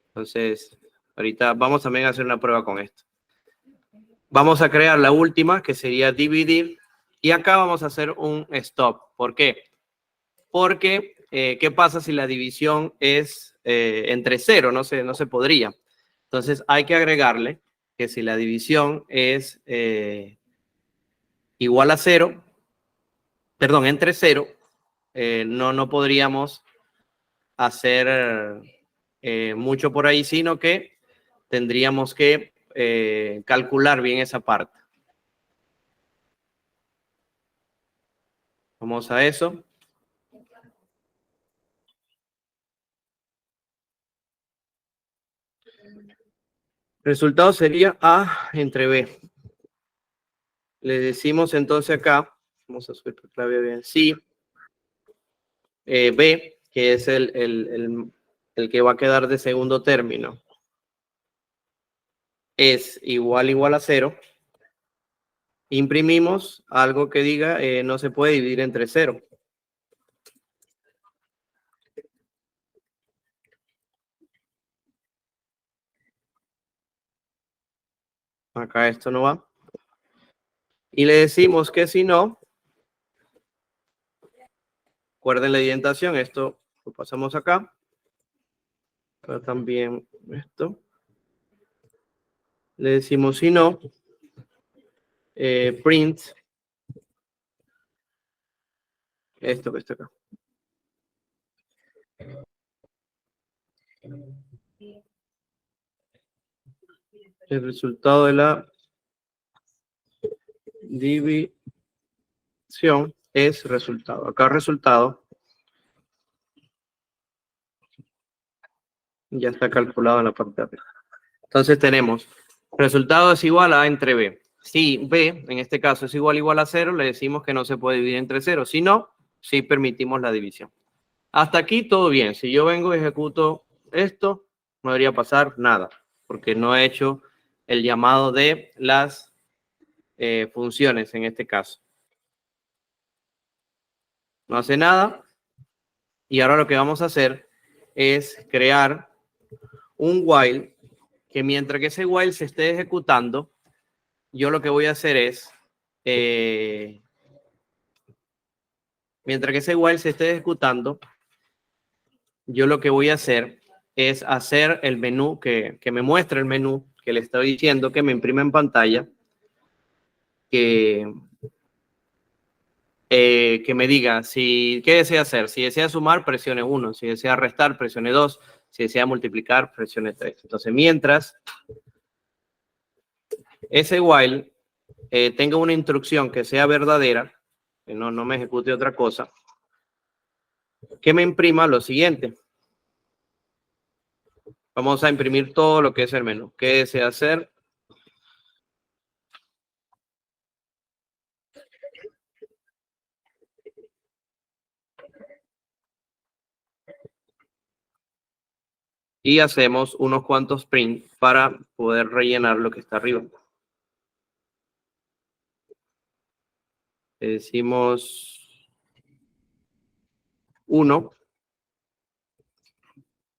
Entonces, ahorita vamos también a hacer una prueba con esto. Vamos a crear la última, que sería dividir, y acá vamos a hacer un stop. ¿Por qué? Porque, ¿qué pasa si la división es entre 0? No se podría. Entonces, hay que agregarle que si la división es igual a 0, perdón, entre 0, no podríamos hacer mucho por ahí, sino que tendríamos que calcular bien esa parte. Vamos a eso. Resultado sería A entre B. Le decimos entonces acá, vamos a subir la clave bien, sí, B, que es el que va a quedar de segundo término, es igual a 0. Imprimimos algo que diga no se puede dividir entre 0. Acá esto no va. Y le decimos que si no, recuerden la indentación, esto lo pasamos acá. Acá también esto. Le decimos si no, print esto que está acá. El resultado de la división es resultado. Acá resultado ya está calculado en la parte de arriba. Entonces tenemos resultado es igual a A entre B. Si B, en este caso, es igual a 0, le decimos que no se puede dividir entre 0. Si no, sí permitimos la división. Hasta aquí todo bien. Si yo vengo y ejecuto esto, no debería pasar nada, porque no he hecho el llamado de las funciones en este caso. No hace nada. Y ahora lo que vamos a hacer es crear un while que mientras que ese while se esté ejecutando, yo lo que voy a hacer es mientras que ese while se esté ejecutando, yo lo que voy a hacer es hacer el menú, que me muestre el menú que le estoy diciendo, que me imprime en pantalla, que me diga qué desea hacer. Si desea sumar, presione 1. Si desea restar, presione 2. Si desea multiplicar, presione 3. Entonces, mientras ese while tenga una instrucción que sea verdadera, que no me ejecute otra cosa, que me imprima lo siguiente. Vamos a imprimir todo lo que es el menú. ¿Qué desea hacer? Y hacemos unos cuantos print para poder rellenar lo que está arriba. Le decimos 1,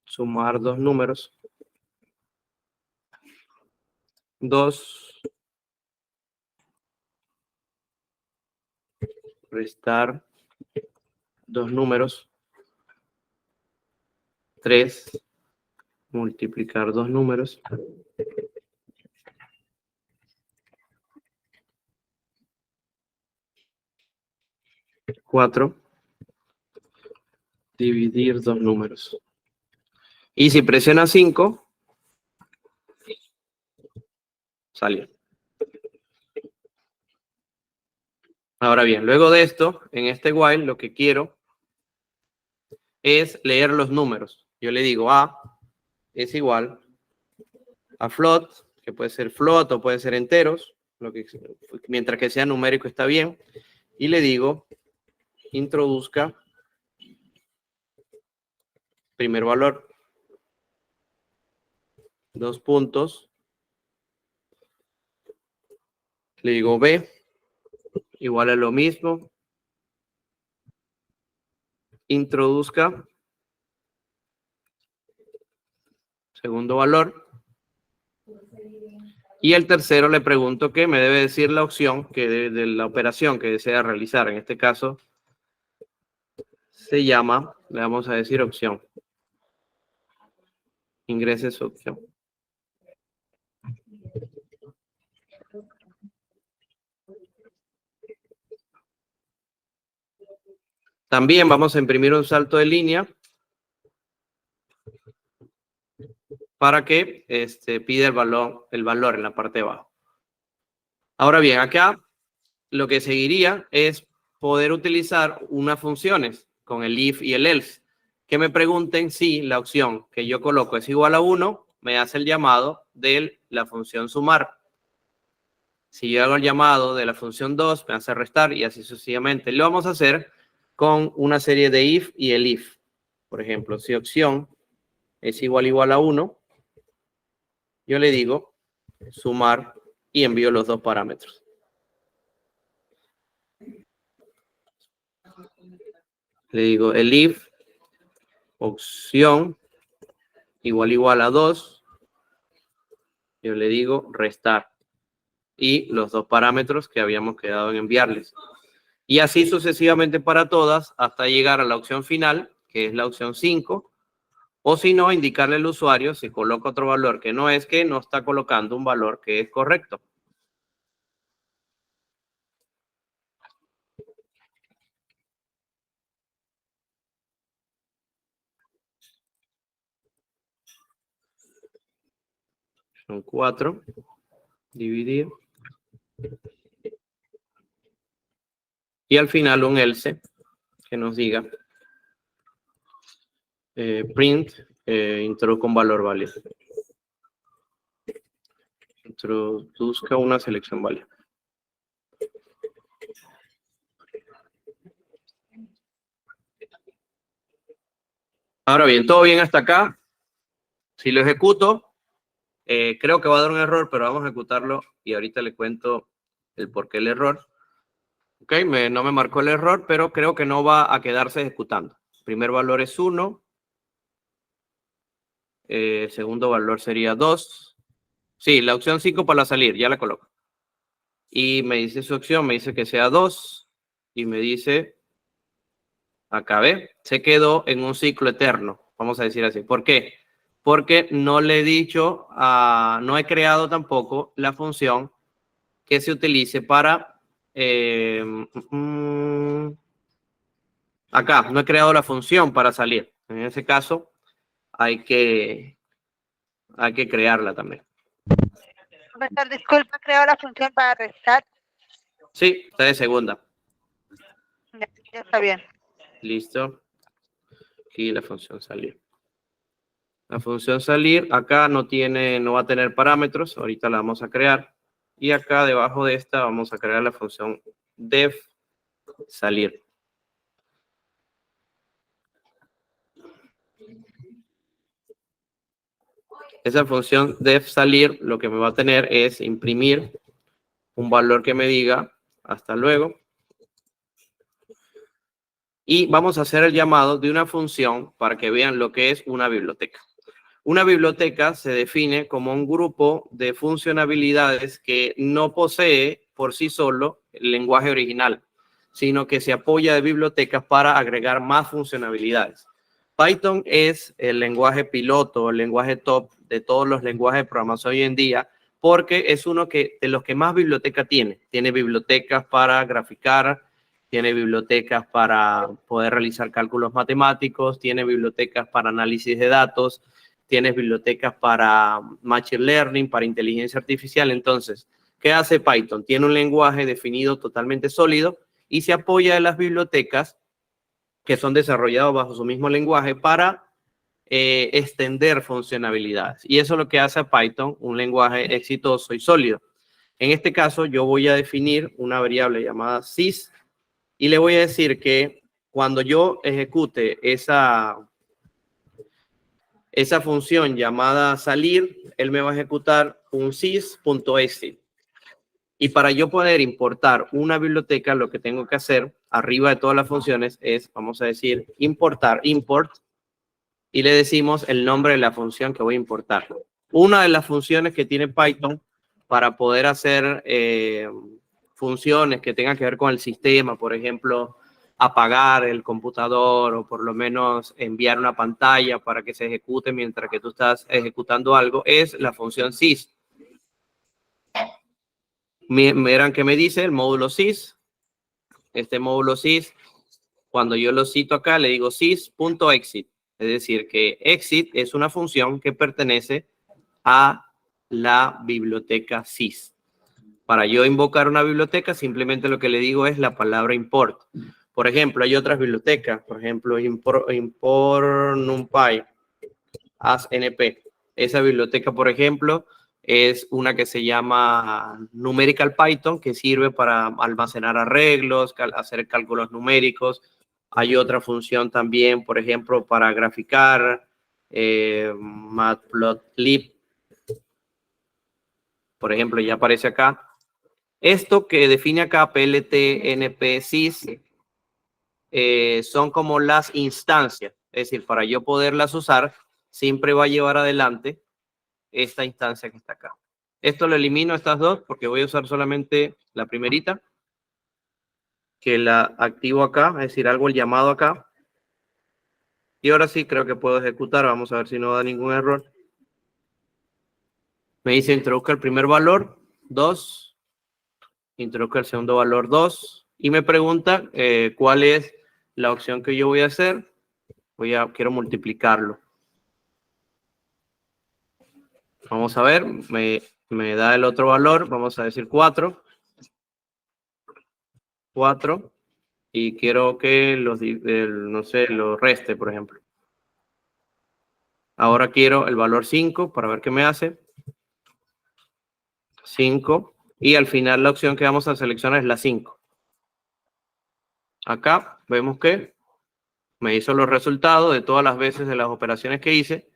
sumar 2 números, 2, restar 2 números, 3, multiplicar 2 números, 4, dividir 2 números. Y si presiona 5, salió. Ahora bien, luego de esto, en este while, lo que quiero es leer los números. Yo le digo A es igual a float, que puede ser float o puede ser enteros, mientras que sea numérico está bien. Y le digo, introduzca primer valor, 2 puntos. Le digo B, igual a lo mismo. Introduzca segundo valor. Y el tercero le pregunto que me debe decir la opción de la operación que desea realizar. En este caso se llama, le vamos a decir opción. Ingrese su opción. También vamos a imprimir un salto de línea para que pida el valor en la parte de abajo. Ahora bien, acá lo que seguiría es poder utilizar unas funciones con el if y el else, que me pregunten si la opción que yo coloco es igual a 1, me hace el llamado de la función sumar. Si yo hago el llamado de la función 2, me hace restar y así sucesivamente. Lo vamos a hacer con una serie de if y el if. Por ejemplo, si opción es igual a 1, yo le digo sumar y envío los dos parámetros. Le digo el if opción igual a 2, yo le digo restar y los dos parámetros que habíamos quedado en enviarles. Y así sucesivamente para todas hasta llegar a la opción final, que es la opción 5, o si no, indicarle al usuario si coloca otro valor que no está colocando un valor que es correcto. Son 4, dividir. Y al final un else que nos diga print introduzca un valor válido. Introduzca una selección válida. Ahora bien, todo bien hasta acá. Si lo ejecuto, creo que va a dar un error, pero vamos a ejecutarlo y ahorita le cuento el por qué el error. Ok, no me marcó el error, pero creo que no va a quedarse ejecutando. El primer valor es 1. Segundo valor sería 2. Sí, la opción 5 para salir, ya la coloco. Y me dice su opción, me dice que sea 2. Y me dice Acá, ¿ve? Se quedó en un ciclo eterno, vamos a decir así. ¿Por qué? Porque no le he dicho, no he creado tampoco la función que se utilice para... acá, no he creado la función para salir. En ese caso, hay que crearla también. Profesor, disculpa, creo la función para restar. Sí, está de segunda. Ya está bien. Listo. Aquí la función salir. La función salir acá no va a tener parámetros. Ahorita la vamos a crear. Y acá debajo de esta vamos a crear la función def salir. Esa función def salir lo que me va a tener es imprimir un valor que me diga hasta luego. Y vamos a hacer el llamado de una función para que vean lo que es una biblioteca. Una biblioteca se define como un grupo de funcionalidades que no posee por sí solo el lenguaje original, sino que se apoya de bibliotecas para agregar más funcionalidades. Python es el lenguaje piloto, el lenguaje top de todos los lenguajes de programación hoy en día, porque es uno de los que más biblioteca tiene. Tiene bibliotecas para graficar, tiene bibliotecas para poder realizar cálculos matemáticos, tiene bibliotecas para análisis de datos, tienes bibliotecas para Machine Learning, para inteligencia artificial. Entonces, ¿qué hace Python? Tiene un lenguaje definido totalmente sólido y se apoya de las bibliotecas que son desarrolladas bajo su mismo lenguaje para extender funcionalidades. Y eso es lo que hace a Python un lenguaje exitoso y sólido. En este caso, yo voy a definir una variable llamada sys y le voy a decir que cuando yo ejecute esa función llamada salir, él me va a ejecutar un sys.exit. Y para yo poder importar una biblioteca, lo que tengo que hacer arriba de todas las funciones es, vamos a decir, importar, import, y le decimos el nombre de la función que voy a importar. Una de las funciones que tiene Python para poder hacer funciones que tengan que ver con el sistema, por ejemplo, apagar el computador o por lo menos enviar una pantalla para que se ejecute mientras que tú estás ejecutando algo, es la función sys. Verán que me dice el módulo sys. Este módulo sys, cuando yo lo cito acá, le digo sys.exit. Es decir, que exit es una función que pertenece a la biblioteca sys. Para yo invocar una biblioteca, simplemente lo que le digo es la palabra import. Por ejemplo, hay otras bibliotecas, por ejemplo, import numpy as np. Esa biblioteca, por ejemplo, es una que se llama Numerical Python, que sirve para almacenar arreglos, hacer cálculos numéricos. Hay otra función también, por ejemplo, para graficar, matplotlib. Por ejemplo, ya aparece acá. Esto que define acá PLT, NP, sys, son como las instancias. Es decir, para yo poderlas usar, siempre va a llevar adelante esta instancia que está acá. Esto lo elimino, estas dos, porque voy a usar solamente la primerita, que la activo acá, es decir, hago el llamado acá. Y ahora sí creo que puedo ejecutar. Vamos a ver si no da ningún error. Me dice introduzca el primer valor, 2. Introduzca el segundo valor, 2. Y me pregunta cuál es la opción que yo voy a hacer. Quiero multiplicarlo. Vamos a ver, me da el otro valor, vamos a decir 4. 4. Y quiero que no sé, lo reste, por ejemplo. Ahora quiero el valor 5 para ver qué me hace. 5. Y al final la opción que vamos a seleccionar es la 5. Acá vemos que me hizo los resultados de todas las veces de las operaciones que hice.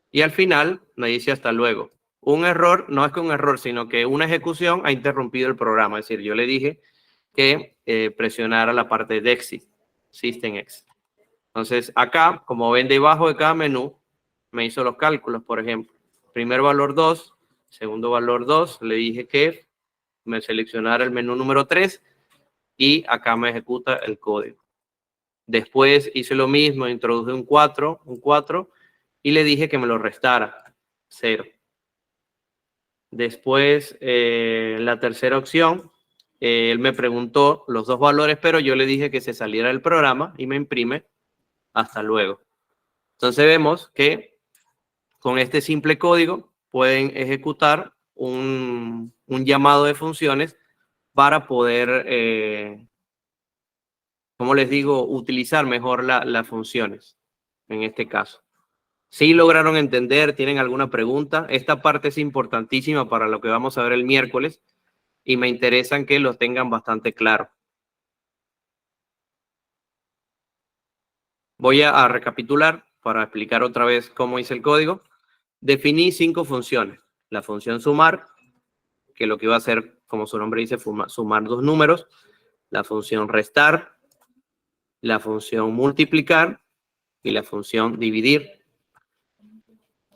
Y al final me dice hasta luego. Un error, no es que un error, sino que una ejecución ha interrumpido el programa. Es decir, yo le dije que presionara la parte de exit, system exit. Entonces acá, como ven debajo de cada menú, me hizo los cálculos, por ejemplo. Primer valor 2, segundo valor 2, le dije que me seleccionara el menú número 3 y acá me ejecuta el código. Después hice lo mismo, introduje un 4, y le dije que me lo restara, 0. Después, la tercera opción, él me preguntó los dos valores, pero yo le dije que se saliera del programa y me imprime hasta luego. Entonces vemos que con este simple código pueden ejecutar un llamado de funciones para poder, como les digo, utilizar mejor las funciones en este caso. Si lograron entender, ¿tienen alguna pregunta? Esta parte es importantísima para lo que vamos a ver el miércoles y me interesan que lo tengan bastante claro. Voy a recapitular para explicar otra vez cómo hice el código. Definí 5 funciones. La función sumar, que lo que iba a hacer, como su nombre dice, sumar 2 números. La función restar, la función multiplicar y la función dividir.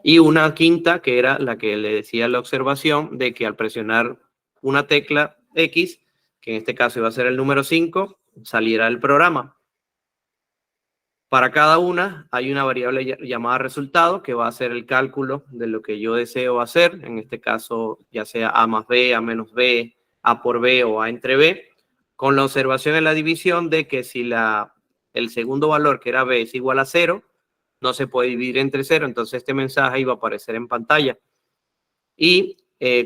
Y una quinta, que era la que le decía la observación de que al presionar una tecla X, que en este caso iba a ser el número 5, saliera del programa. Para cada una hay una variable llamada resultado que va a hacer el cálculo de lo que yo deseo hacer. En este caso, ya sea A más B, A menos B, A por B o A entre B, con la observación en la división de que si el segundo valor, que era B, es igual a 0, no se puede dividir entre 0, entonces este mensaje iba a aparecer en pantalla. Y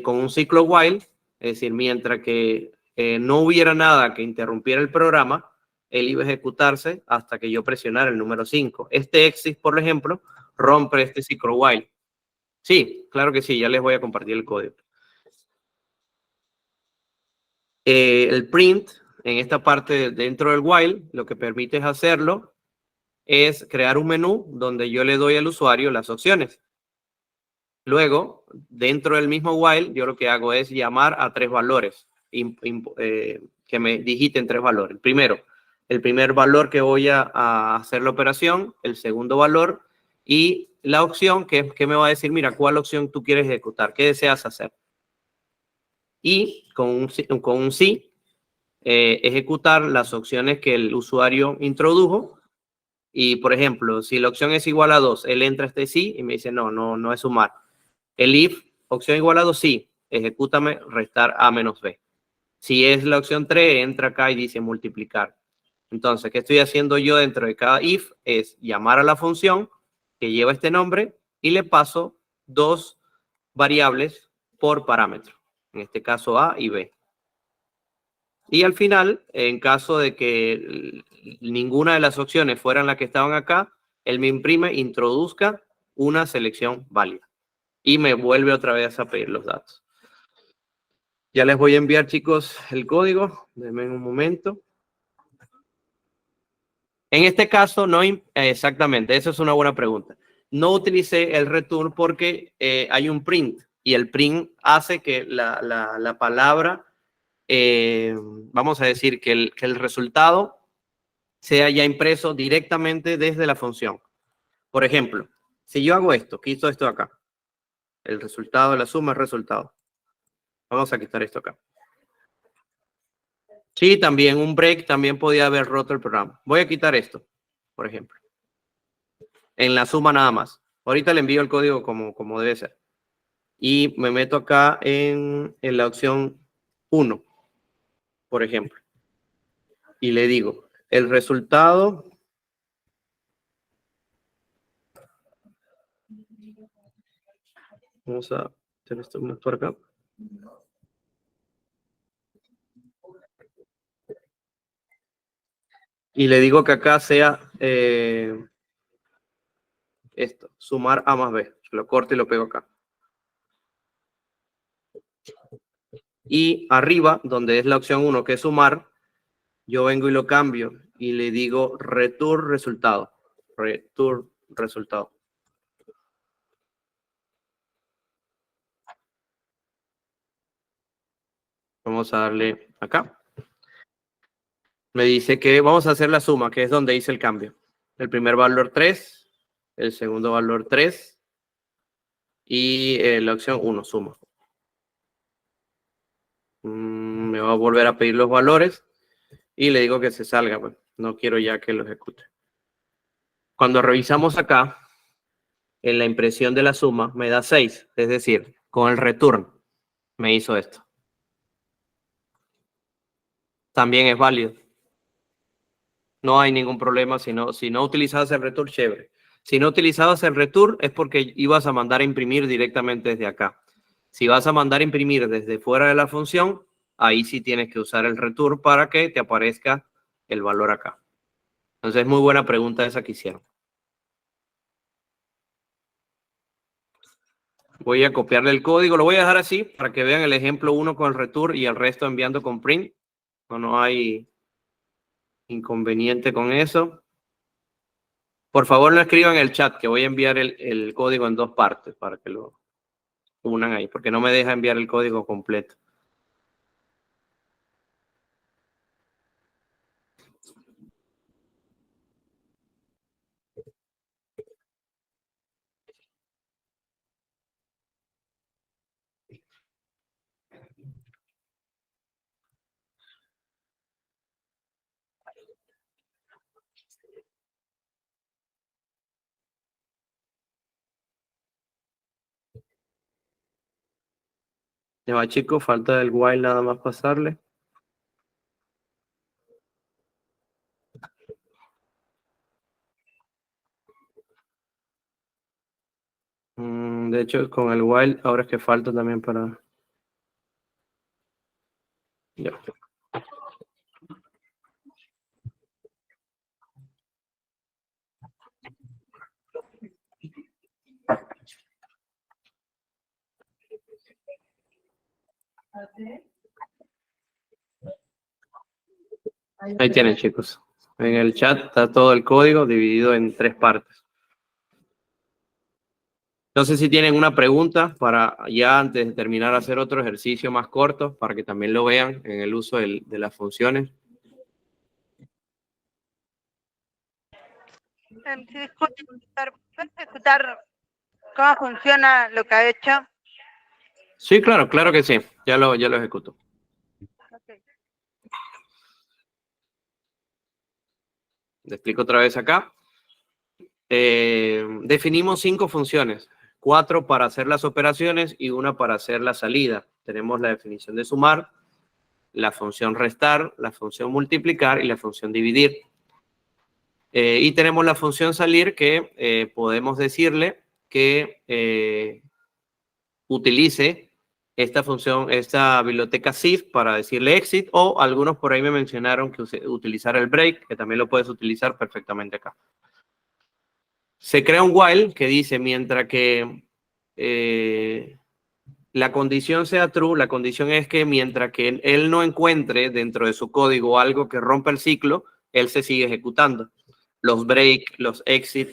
con un ciclo while, es decir, mientras que no hubiera nada que interrumpiera el programa, él iba a ejecutarse hasta que yo presionara el número 5. Este exit, por ejemplo, rompe este ciclo while. Sí, claro que sí, ya les voy a compartir el código. El print, en esta parte dentro del while, lo que permite es hacerlo es crear un menú donde yo le doy al usuario las opciones. Luego, dentro del mismo while, yo lo que hago es llamar a 3 valores, que me digiten 3 valores. Primero, el primer valor que voy a hacer la operación, el segundo valor y la opción que me va a decir, mira, ¿cuál opción tú quieres ejecutar? ¿Qué deseas hacer? Y con un sí, ejecutar las opciones que el usuario introdujo. Y, por ejemplo, si la opción es igual a 2, él entra a este sí y me dice, no es sumar. El if, opción igual a 2, sí, ejecútame restar A menos B. Si es la opción 3, entra acá y dice multiplicar. Entonces, ¿qué estoy haciendo yo dentro de cada if? Es llamar a la función que lleva este nombre y le paso 2 variables por parámetro. En este caso A y B. Y al final, en caso de que ninguna de las opciones fueran las que estaban acá, él me imprime, introduzca una selección válida. Y me vuelve otra vez a pedir los datos. Ya les voy a enviar, chicos, el código. Denme un momento. En este caso, no exactamente, esa es una buena pregunta. No utilicé el return porque hay un print. Y el print hace que la palabra, vamos a decir, que el resultado sea ya impreso directamente desde la función. Por ejemplo, si yo hago esto, quito esto acá. El resultado de la suma es resultado. Vamos a quitar esto acá. Sí, también un break también podía haber roto el programa. Voy a quitar esto, por ejemplo. En la suma nada más. Ahorita le envío el código como debe ser. Y me meto acá en la opción 1, por ejemplo. Y le digo, el resultado vamos a hacer esto más por acá. Y le digo que acá sea esto, sumar A más B. Lo corto y lo pego acá. Y arriba, donde es la opción 1, que es sumar, yo vengo y lo cambio y le digo return resultado. Return resultado. Vamos a darle acá. Me dice que vamos a hacer la suma, que es donde hice el cambio. El primer valor 3, el segundo valor 3 y la opción 1, suma. Me va a volver a pedir los valores y le digo que se salga. Pues. No quiero ya que lo ejecute. Cuando revisamos acá, en la impresión de la suma, me da 6. Es decir, con el return me hizo esto. También es válido. No hay ningún problema si no utilizabas el return, chévere. Si no utilizabas el return es porque ibas a mandar a imprimir directamente desde acá. Si vas a mandar a imprimir desde fuera de la función, ahí sí tienes que usar el return para que te aparezca el valor acá. Entonces, muy buena pregunta esa que hicieron. Voy a copiarle el código. Lo voy a dejar así para que vean el ejemplo 1 con el return y el resto enviando con print. No hay inconveniente con eso. Por favor, no escriban en el chat que voy a enviar el código en 2 partes para que lo unan ahí, porque no me deja enviar el código completo. Ya va, chicos, falta del while nada más pasarle. De hecho, con el while ahora es que falta también para... Ya. Ahí tienen, chicos. En el chat está todo el código dividido en 3 partes. No sé si tienen una pregunta para ya antes de terminar hacer otro ejercicio más corto para que también lo vean en el uso de las funciones. ¿Puedes ejecutar cómo funciona lo que ha hecho? Sí, claro que sí. Ya lo ejecuto. Okay. Le explico otra vez acá. Definimos 5 funciones. 4 para hacer las operaciones y 1 para hacer la salida. Tenemos la definición de sumar, la función restar, la función multiplicar y la función dividir. Y tenemos la función salir que podemos decirle que utilice esta función, esta biblioteca SIF para decirle exit, o algunos por ahí me mencionaron que utilizar el break, que también lo puedes utilizar perfectamente acá. Se crea un while que dice mientras que la condición sea true, la condición es que mientras que él no encuentre dentro de su código algo que rompa el ciclo, él se sigue ejecutando. Los break, los exit.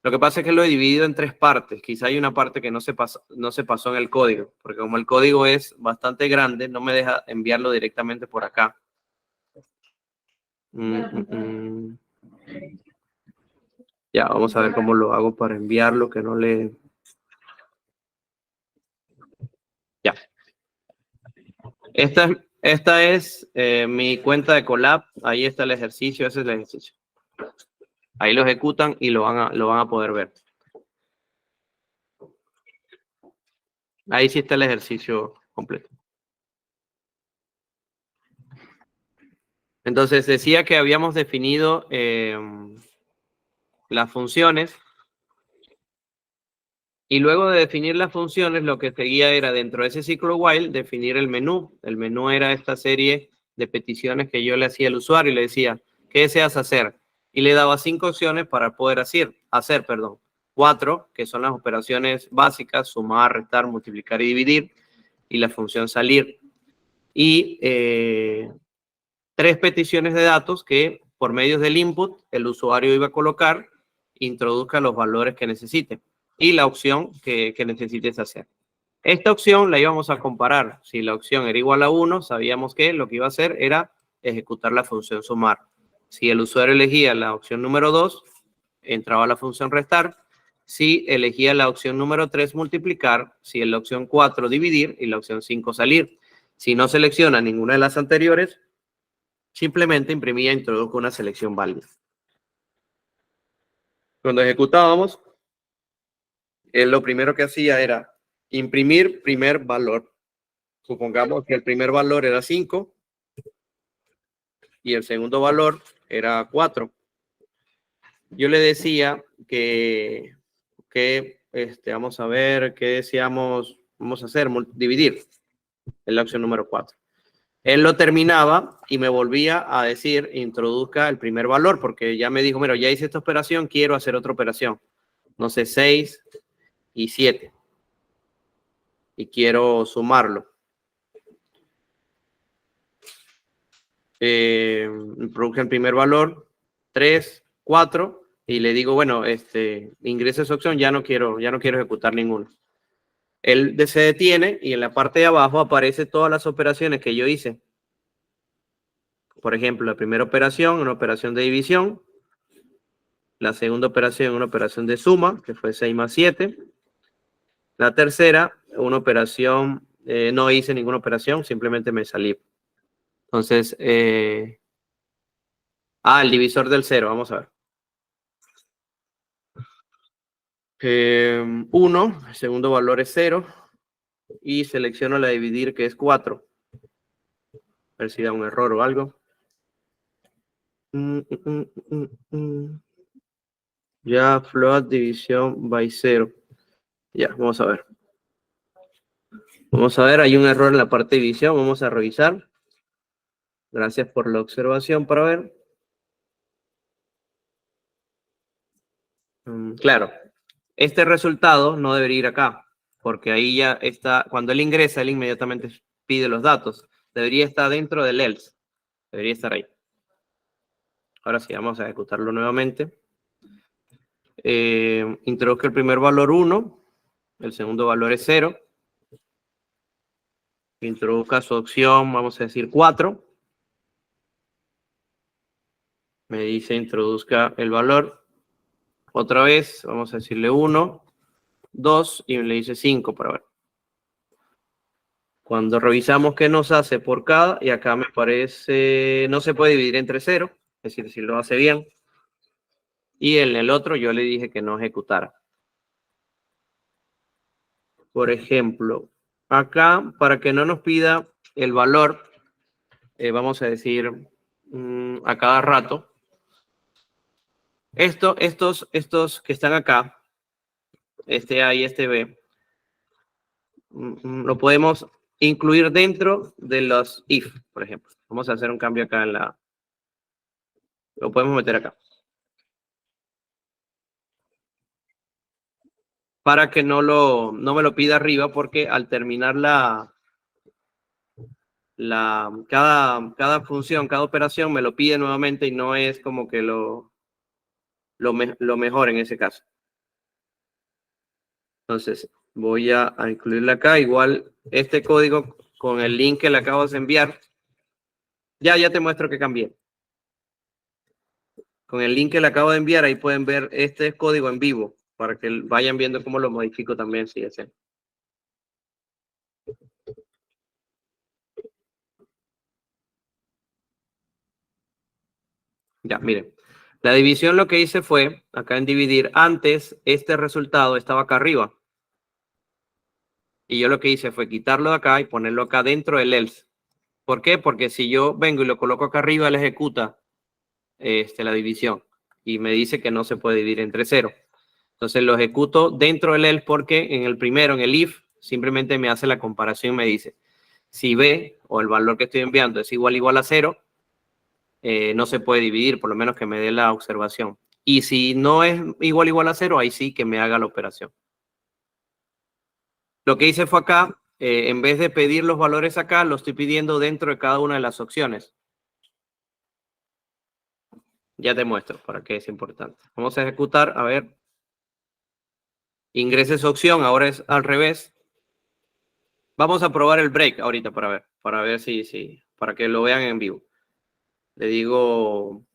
Lo que pasa es que lo he dividido en 3 partes. Quizá hay una parte que no se pasó en el código, porque como el código es bastante grande, no me deja enviarlo directamente por acá. Ya, vamos a ver cómo lo hago para enviarlo, que no le... Ya. Esta es mi cuenta de Colab. Ahí está el ejercicio, ese es el ejercicio. Ahí lo ejecutan y lo van a poder ver. Ahí sí está el ejercicio completo. Entonces decía que habíamos definido las funciones. Y luego de definir las funciones, lo que seguía era dentro de ese ciclo while definir el menú. El menú era esta serie de peticiones que yo le hacía al usuario y le decía, ¿qué deseas hacer? Y le daba 5 opciones para poder hacer 4, que son las operaciones básicas, sumar, restar, multiplicar y dividir, y la función salir. Y 3 peticiones de datos que por medios del input el usuario iba a colocar, introduzca los valores que necesite y la opción que necesites hacer. Esta opción la íbamos a comparar. Si la opción era igual a 1, sabíamos que lo que iba a hacer era ejecutar la función sumar. Si el usuario elegía la opción número 2, entraba la función restar. Si elegía la opción número 3, multiplicar. Si en la opción 4, dividir. Y la opción 5, salir. Si no selecciona ninguna de las anteriores, simplemente imprimía e introduzco una selección válida. Cuando ejecutábamos, lo primero que hacía era imprimir primer valor. Supongamos que el primer valor era 5 y el segundo valor era 4. Yo le decía que vamos a ver, qué decíamos, vamos a hacer, dividir en la opción número 4. Él lo terminaba y me volvía a decir, introduzca el primer valor, porque ya me dijo, mira, ya hice esta operación, quiero hacer otra operación. No sé, 6 y 7. Y quiero sumarlo. Introduje el primer valor, 3, 4, y le digo, bueno, ingrese esa opción, ya no quiero ejecutar ninguno. Él se detiene y en la parte de abajo aparecen todas las operaciones que yo hice. Por ejemplo, la primera operación, una operación de división. La segunda operación, una operación de suma, que fue 6 más 7. La tercera, una operación, no hice ninguna operación, simplemente me salí. Entonces, el divisor del 0, vamos a ver. 1, el segundo valor es 0. Y selecciono la dividir, que es 4. A ver si da un error o algo. Ya, float división by 0. Ya, vamos a ver. Vamos a ver, hay un error en la parte de división. Vamos a revisar. Gracias por la observación para ver. Claro, este resultado no debería ir acá, porque ahí ya está, cuando él ingresa, él inmediatamente pide los datos. Debería estar dentro del else. Debería estar ahí. Ahora sí, vamos a ejecutarlo nuevamente. Introduzco el primer valor 1, el segundo valor es 0. Introduzca su opción, vamos a decir 4. Me dice introduzca el valor. Otra vez, vamos a decirle 1, 2 y le dice 5 para ver. Cuando revisamos qué nos hace por cada, y acá me parece, no se puede dividir entre 0, es decir, si lo hace bien. Y en el otro yo le dije que no ejecutara. Por ejemplo, acá, para que no nos pida el valor, vamos a decir a cada rato, estos que están acá, este A y este B, lo podemos incluir dentro de los if, por ejemplo. Vamos a hacer un cambio acá lo podemos meter acá. Para que no me lo pida arriba, porque al terminar cada función, cada operación me lo pide nuevamente y no es como que lo mejor en ese caso. Entonces, voy a incluirle acá. Igual, este código con el link que le acabo de enviar, ya te muestro que cambié. Con el link que le acabo de enviar, ahí pueden ver este código en vivo, para que vayan viendo cómo lo modifico también, si desean. Ya, miren. La división lo que hice fue, acá en dividir, antes este resultado estaba acá arriba. Y yo lo que hice fue quitarlo de acá y ponerlo acá dentro del else. ¿Por qué? Porque si yo vengo y lo coloco acá arriba, él ejecuta la división. Y me dice que no se puede dividir entre 0. Entonces lo ejecuto dentro del else porque en el primero, en el if, simplemente me hace la comparación y me dice, si B o el valor que estoy enviando es igual a 0, no se puede dividir, por lo menos que me dé la observación. Y si no es igual a 0, ahí sí que me haga la operación. Lo que hice fue acá, en vez de pedir los valores acá, lo estoy pidiendo dentro de cada una de las opciones. Ya te muestro para qué es importante. Vamos a ejecutar, a ver. Ingrese su opción, ahora es al revés. Vamos a probar el break ahorita para ver para que lo vean en vivo. Le digo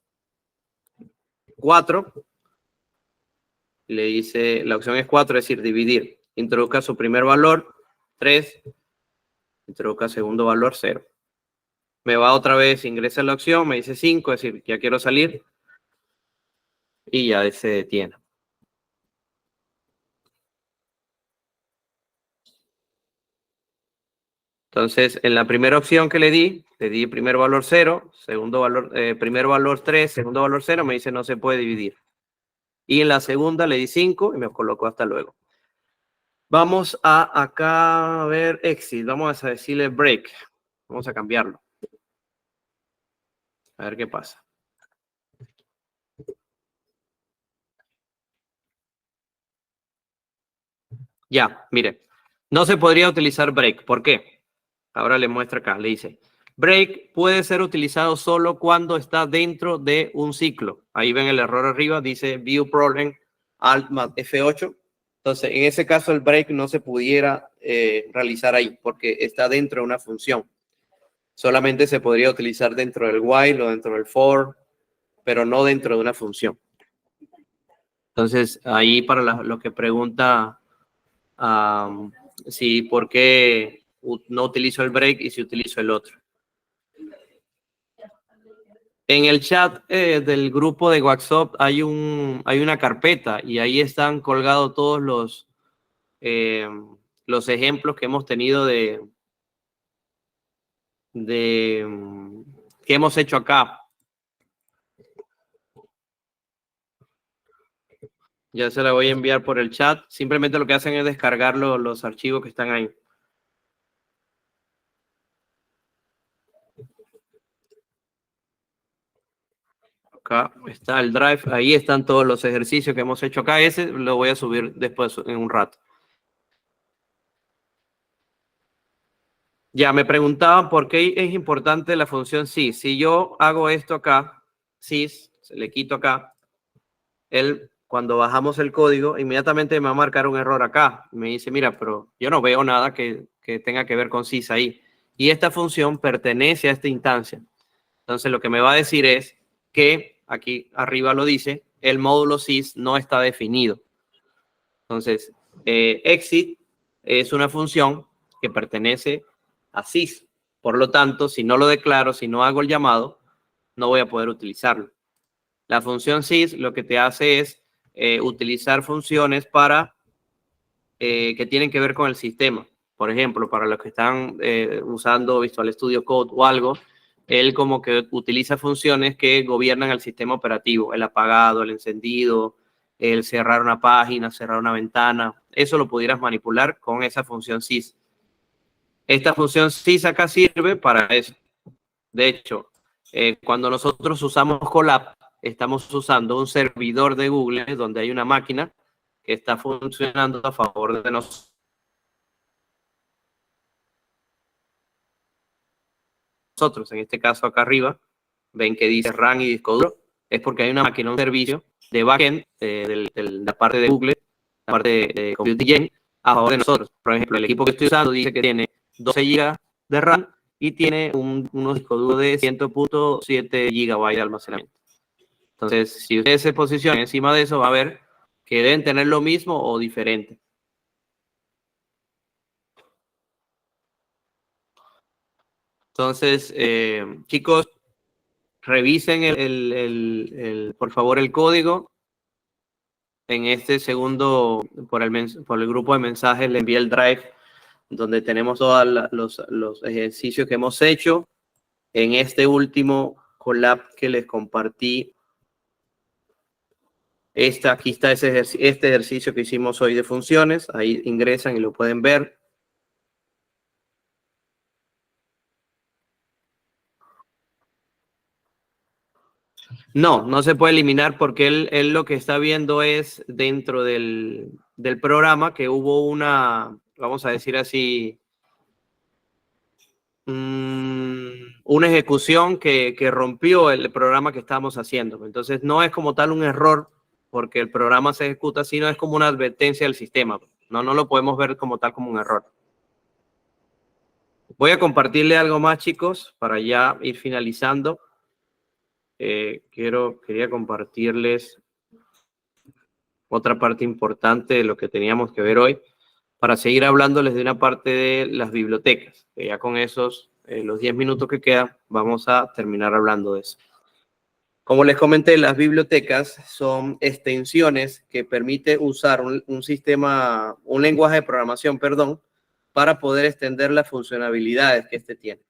4. Le dice, la opción es 4, es decir, dividir. Introduzca su primer valor, 3. Introduzca segundo valor, 0. me va otra vez, ingresa la opción, me dice 5, es decir, ya quiero salir y ya se detiene. Entonces, en la primera opción que le di primer valor 0, segundo valor, primer valor 3, segundo valor 0, me dice no se puede dividir. Y en la segunda le di 5 y me colocó hasta luego. Vamos a acá a ver exit, vamos a decirle break. Vamos a cambiarlo. A ver qué pasa. Ya, mire, no se podría utilizar break. ¿Por qué? Ahora le muestra acá, le dice, break puede ser utilizado solo cuando está dentro de un ciclo. Ahí ven el error arriba, dice view problem alt más F8. Entonces, en ese caso el break no se pudiera realizar ahí porque está dentro de una función. Solamente se podría utilizar dentro del while o dentro del for, pero no dentro de una función. Entonces, ahí para lo que pregunta si por qué no utilizo el break y si utilizo el otro. En el chat del grupo de WhatsApp hay una carpeta y ahí están colgados todos los ejemplos que hemos tenido que hemos hecho acá. Ya se la voy a enviar por el chat. Simplemente lo que hacen es descargar los archivos que están ahí. Acá está el drive. Ahí están todos los ejercicios que hemos hecho acá. Ese lo voy a subir después en un rato. Ya me preguntaban por qué es importante la función sys. Si yo hago esto acá, sys, se le quito acá, él, cuando bajamos el código, inmediatamente me va a marcar un error acá. Me dice, mira, pero yo no veo nada que tenga que ver con sys ahí. Y esta función pertenece a esta instancia. Entonces, lo que me va a decir es que, aquí arriba lo dice, el módulo sys no está definido. Entonces, exit es una función que pertenece a sys. Por lo tanto, si no lo declaro, si no hago el llamado, no voy a poder utilizarlo. La función sys lo que te hace es utilizar funciones para que tienen que ver con el sistema. Por ejemplo, para los que están usando Visual Studio Code o algo, él como que utiliza funciones que gobiernan el sistema operativo, el apagado, el encendido, el cerrar una página, cerrar una ventana. Eso lo pudieras manipular con esa función sys. Esta función sys acá sirve para eso. De hecho, cuando nosotros usamos Colab, estamos usando un servidor de Google donde hay una máquina que está funcionando a favor de nosotros. En este caso acá arriba, ven que dice RAM y disco duro, es porque hay una máquina, un servicio de backend de la parte de Google, la parte de Compute Engine, a favor de nosotros. Por ejemplo, el equipo que estoy usando dice que tiene 12 GB de RAM y tiene unos discos duros de 100.7 GB de almacenamiento. Entonces, si ustedes se posicionan encima de eso, va a ver que deben tener lo mismo o diferente. Entonces, chicos, revisen por favor el código. En este segundo, por el grupo de mensajes, le envié el drive donde tenemos todos los ejercicios que hemos hecho. En este último Colab que les compartí, aquí está este ejercicio que hicimos hoy de funciones. Ahí ingresan y lo pueden ver. No se puede eliminar porque él lo que está viendo es dentro del programa que hubo una, vamos a decir así, una ejecución que rompió el programa que estábamos haciendo. Entonces no es como tal un error porque el programa se ejecuta, sino es como una advertencia del sistema. No lo podemos ver como tal como un error. Voy a compartirle algo más, chicos, para ya ir finalizando. Quería compartirles otra parte importante de lo que teníamos que ver hoy para seguir hablándoles de una parte de las bibliotecas, que ya con esos los 10 minutos que quedan, vamos a terminar hablando de eso. Como les comenté, las bibliotecas son extensiones que permite usar un sistema, un lenguaje de programación, perdón, para poder extender las funcionalidades que este tiene.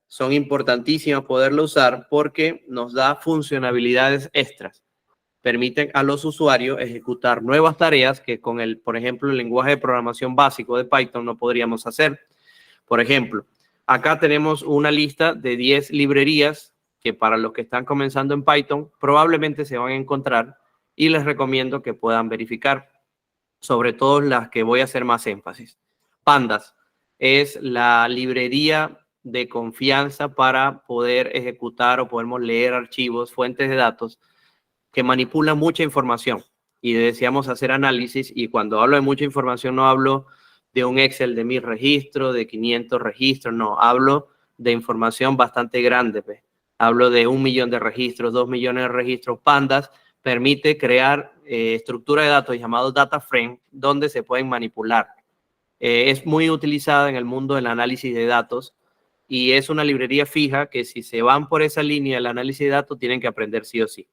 Son importantísimas poderlo usar porque nos da funcionalidades extras. Permiten a los usuarios ejecutar nuevas tareas que con el, por ejemplo, el lenguaje de programación básico de Python no podríamos hacer. Por ejemplo, acá tenemos una lista de 10 librerías que para los que están comenzando en Python probablemente se van a encontrar y les recomiendo que puedan verificar, sobre todo las que voy a hacer más énfasis. Pandas es la librería de confianza para poder ejecutar o podemos leer archivos, fuentes de datos que manipulan mucha información y deseamos hacer análisis, y cuando hablo de mucha información no hablo de un Excel de 1000 registros, de 500 registros, no, hablo de información bastante grande, pues. Hablo de 1 millón de registros, 2 millones de registros. Pandas permite crear estructura de datos llamados data frame, donde se pueden manipular. Es muy utilizada en el mundo del análisis de datos y es una librería fija que si se van por esa línea del análisis de datos tienen que aprender sí o sí.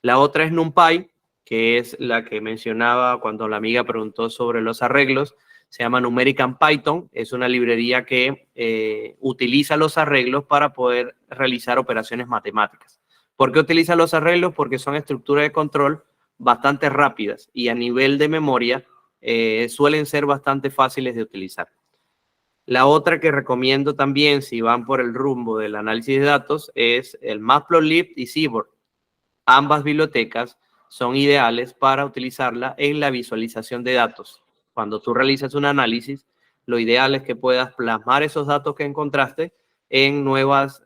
La otra es NumPy, que es la que mencionaba cuando la amiga preguntó sobre los arreglos. Se llama Numerican Python. Es una librería que utiliza los arreglos para poder realizar operaciones matemáticas. ¿Por qué utiliza los arreglos? Porque son estructuras de control bastante rápidas y a nivel de memoria suelen ser bastante fáciles de utilizar. La otra que recomiendo también, si van por el rumbo del análisis de datos, es el Matplotlib y Seaborn. Ambas bibliotecas son ideales para utilizarla en la visualización de datos. Cuando tú realizas un análisis, lo ideal es que puedas plasmar esos datos que encontraste en nuevas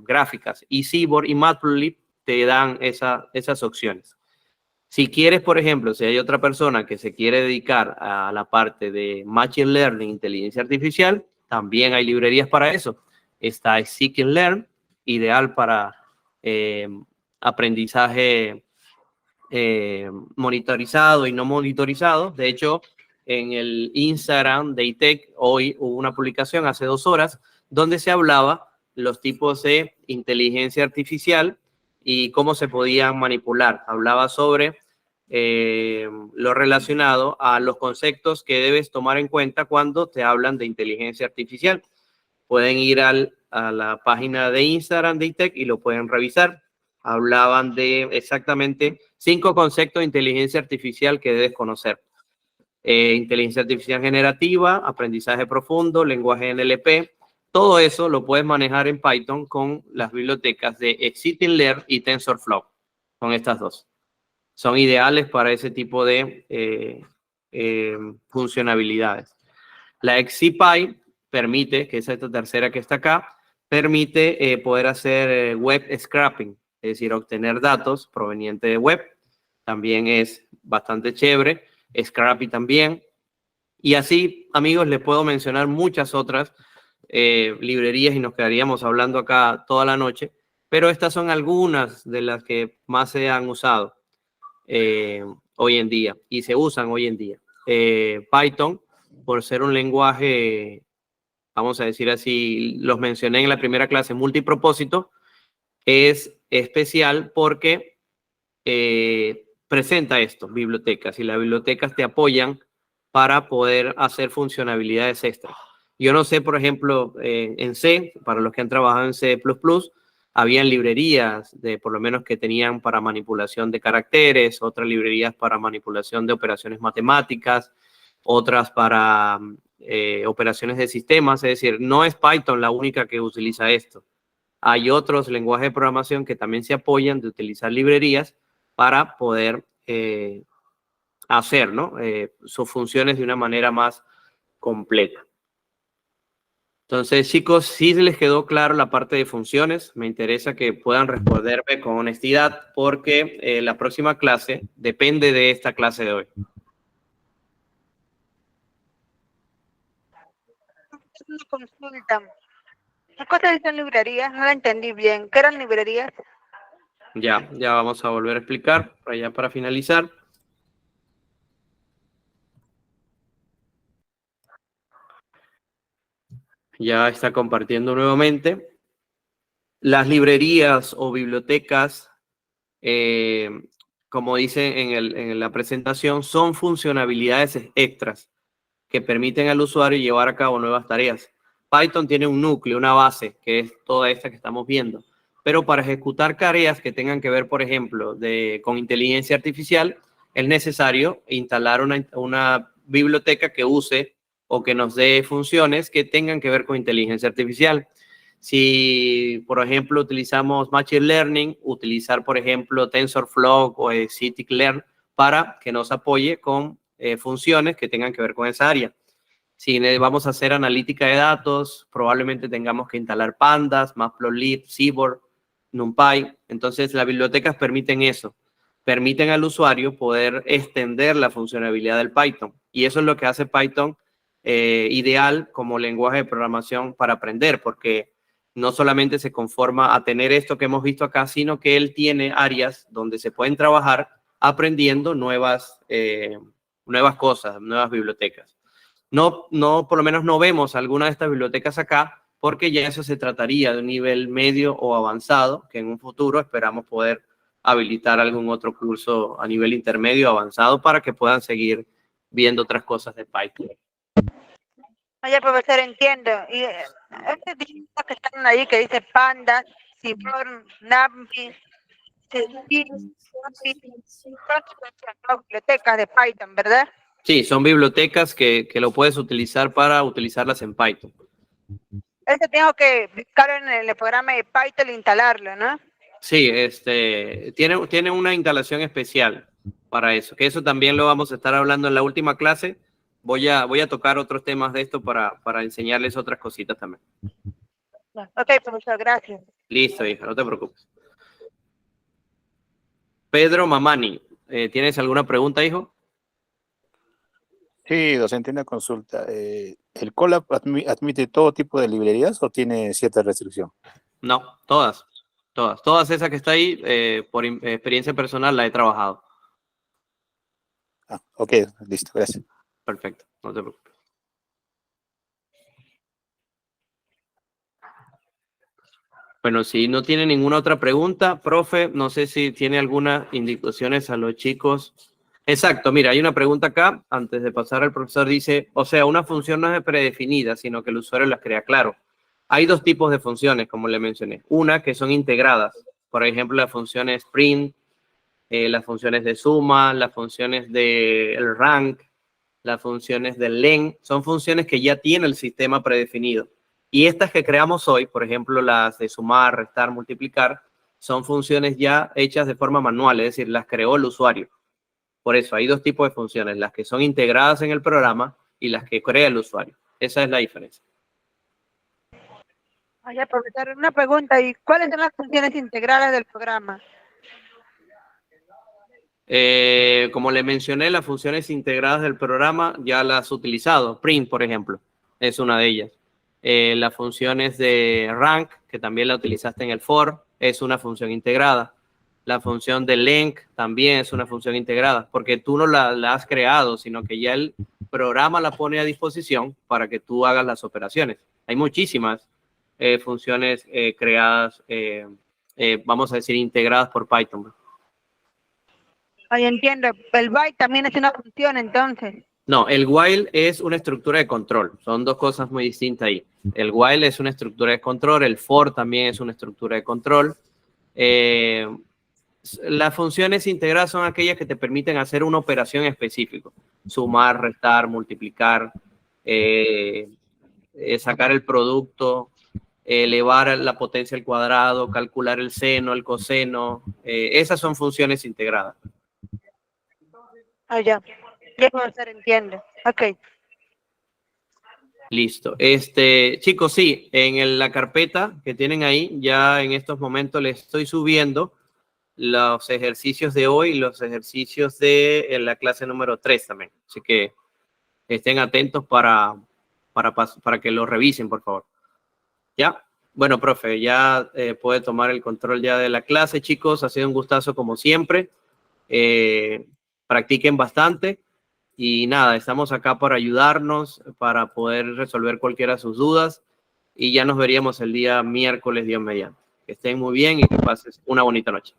gráficas. Y Seaborn y Matplotlib te dan esas opciones. Si quieres, por ejemplo, si hay otra persona que se quiere dedicar a la parte de Machine Learning, inteligencia artificial, también hay librerías para eso. Está Scikit-learn, ideal para aprendizaje monitorizado y no monitorizado. De hecho, en el Instagram de ITEC hoy hubo una publicación hace 2 horas donde se hablaba los tipos de inteligencia artificial y cómo se podían manipular. Hablaba sobre lo relacionado a los conceptos que debes tomar en cuenta cuando te hablan de inteligencia artificial. Pueden ir a la página de Instagram de ITEC y lo pueden revisar. Hablaban de exactamente 5 conceptos de inteligencia artificial que debes conocer. Inteligencia artificial generativa, aprendizaje profundo, lenguaje NLP. Todo eso lo puedes manejar en Python con las bibliotecas de Scikit-learn y TensorFlow. Son estas dos. Son ideales para ese tipo de funcionalidades. La XCPy permite, que es esta tercera que está acá, permite poder hacer web scraping, es decir, obtener datos provenientes de web. También es bastante chévere. Scrappy también. Y así, amigos, les puedo mencionar muchas otras librerías y nos quedaríamos hablando acá toda la noche, pero estas son algunas de las que más se han usado hoy en día y se usan hoy en día. Python, por ser un lenguaje, vamos a decir así, los mencioné en la primera clase, multipropósito, es especial porque presenta esto, bibliotecas, y las bibliotecas te apoyan para poder hacer funcionalidades extras. Yo no sé, por ejemplo, en C, para los que han trabajado en C++, habían librerías por lo menos que tenían para manipulación de caracteres, otras librerías para manipulación de operaciones matemáticas, otras para operaciones de sistemas, es decir, no es Python la única que utiliza esto. Hay otros lenguajes de programación que también se apoyan de utilizar librerías para poder hacer, ¿no? Sus funciones de una manera más completa. Entonces, chicos, sí les quedó claro la parte de funciones. Me interesa que puedan responderme con honestidad porque la próxima clase depende de esta clase de hoy. Una consulta. ¿Qué cosas dicen librerías? No la entendí bien. ¿Qué eran librerías? Ya vamos a volver a explicar para finalizar. Ya está compartiendo nuevamente. Las librerías o bibliotecas, como dice en la presentación, son funcionalidades extras que permiten al usuario llevar a cabo nuevas tareas. Python tiene un núcleo, una base, que es toda esta que estamos viendo. Pero para ejecutar tareas que tengan que ver, por ejemplo, con inteligencia artificial, es necesario instalar una biblioteca que use o que nos dé funciones que tengan que ver con inteligencia artificial. Si, por ejemplo, utilizamos Machine Learning, utilizar, por ejemplo, TensorFlow o Scikit-learn para que nos apoye con funciones que tengan que ver con esa área. Si vamos a hacer analítica de datos, probablemente tengamos que instalar Pandas, Matplotlib, Seaborn, NumPy. Entonces, las bibliotecas permiten eso. Permiten al usuario poder extender la funcionalidad del Python. Y eso es lo que hace Python ideal como lenguaje de programación para aprender, porque no solamente se conforma a tener esto que hemos visto acá, sino que él tiene áreas donde se pueden trabajar aprendiendo nuevas cosas, nuevas bibliotecas. No, por lo menos no vemos alguna de estas bibliotecas acá, porque ya eso se trataría de un nivel medio o avanzado, que en un futuro esperamos poder habilitar algún otro curso a nivel intermedio o avanzado para que puedan seguir viendo otras cosas de Python. Oye, profesor, entiendo. Y estos dibujos que están ahí que dice Pandas, Seaborn, NumPy, son bibliotecas de Python, ¿verdad? Sí, son bibliotecas que lo puedes utilizar para utilizarlas en Python. Eso tengo que buscar en el programa de Python e instalarlo, ¿no? Sí, tiene una instalación especial para eso, que eso también lo vamos a estar hablando en la última clase. Voy a tocar otros temas de esto para enseñarles otras cositas también. Ok, profesor, gracias. Listo, hija, no te preocupes. Pedro Mamani, ¿tienes alguna pregunta, hijo? Sí, docente, una consulta. ¿El Colab admite todo tipo de librerías o tiene cierta restricción? No, todas. Todas esas que está ahí, por experiencia personal, la he trabajado. Ah, ok, listo, gracias. Perfecto, no te preocupes. Bueno, si no tiene ninguna otra pregunta, profe, no sé si tiene algunas indicaciones a los chicos. Exacto, mira, hay una pregunta acá, antes de pasar al profesor, dice, o sea, una función no es predefinida, sino que el usuario las crea. Claro, hay dos tipos de funciones, como le mencioné. Una, que son integradas, por ejemplo, las funciones print, las funciones de suma, las funciones del rank, las funciones del len, son funciones que ya tiene el sistema predefinido. Y estas que creamos hoy, por ejemplo, las de sumar, restar, multiplicar, son funciones ya hechas de forma manual, es decir, las creó el usuario. Por eso hay dos tipos de funciones, las que son integradas en el programa y las que crea el usuario. Esa es la diferencia. Oye, profesor, una pregunta, ¿y cuáles son las funciones integrales del programa? Como le mencioné, las funciones integradas del programa ya las he utilizado. Print, por ejemplo, es una de ellas. Las funciones de rank, que también la utilizaste en el for, es una función integrada. La función de length también es una función integrada, porque tú no la has creado, sino que ya el programa la pone a disposición para que tú hagas las operaciones. Hay muchísimas funciones creadas, vamos a decir, integradas por Python. Oye, entiendo, el byte también es una función, entonces. No, el while es una estructura de control. Son dos cosas muy distintas ahí. El while es una estructura de control, el for también es una estructura de control. Las funciones integradas son aquellas que te permiten hacer una operación específica. Sumar, restar, multiplicar, sacar el producto, elevar la potencia al cuadrado, calcular el seno, el coseno. Esas son funciones integradas. Ah, ya. Ya, profesor, entiendo. Ok. Listo. Chicos, sí, en la carpeta que tienen ahí, ya en estos momentos les estoy subiendo los ejercicios de hoy y los ejercicios de la clase número 3 también. Así que estén atentos para que lo revisen, por favor. ¿Ya? Bueno, profe, ya puede tomar el control ya de la clase, chicos. Ha sido un gustazo como siempre. Practiquen bastante. Y nada, estamos acá para ayudarnos, para poder resolver cualquiera de sus dudas. y ya nos veríamos el día miércoles, Dios mediante. Que estén muy bien y que pases una bonita noche.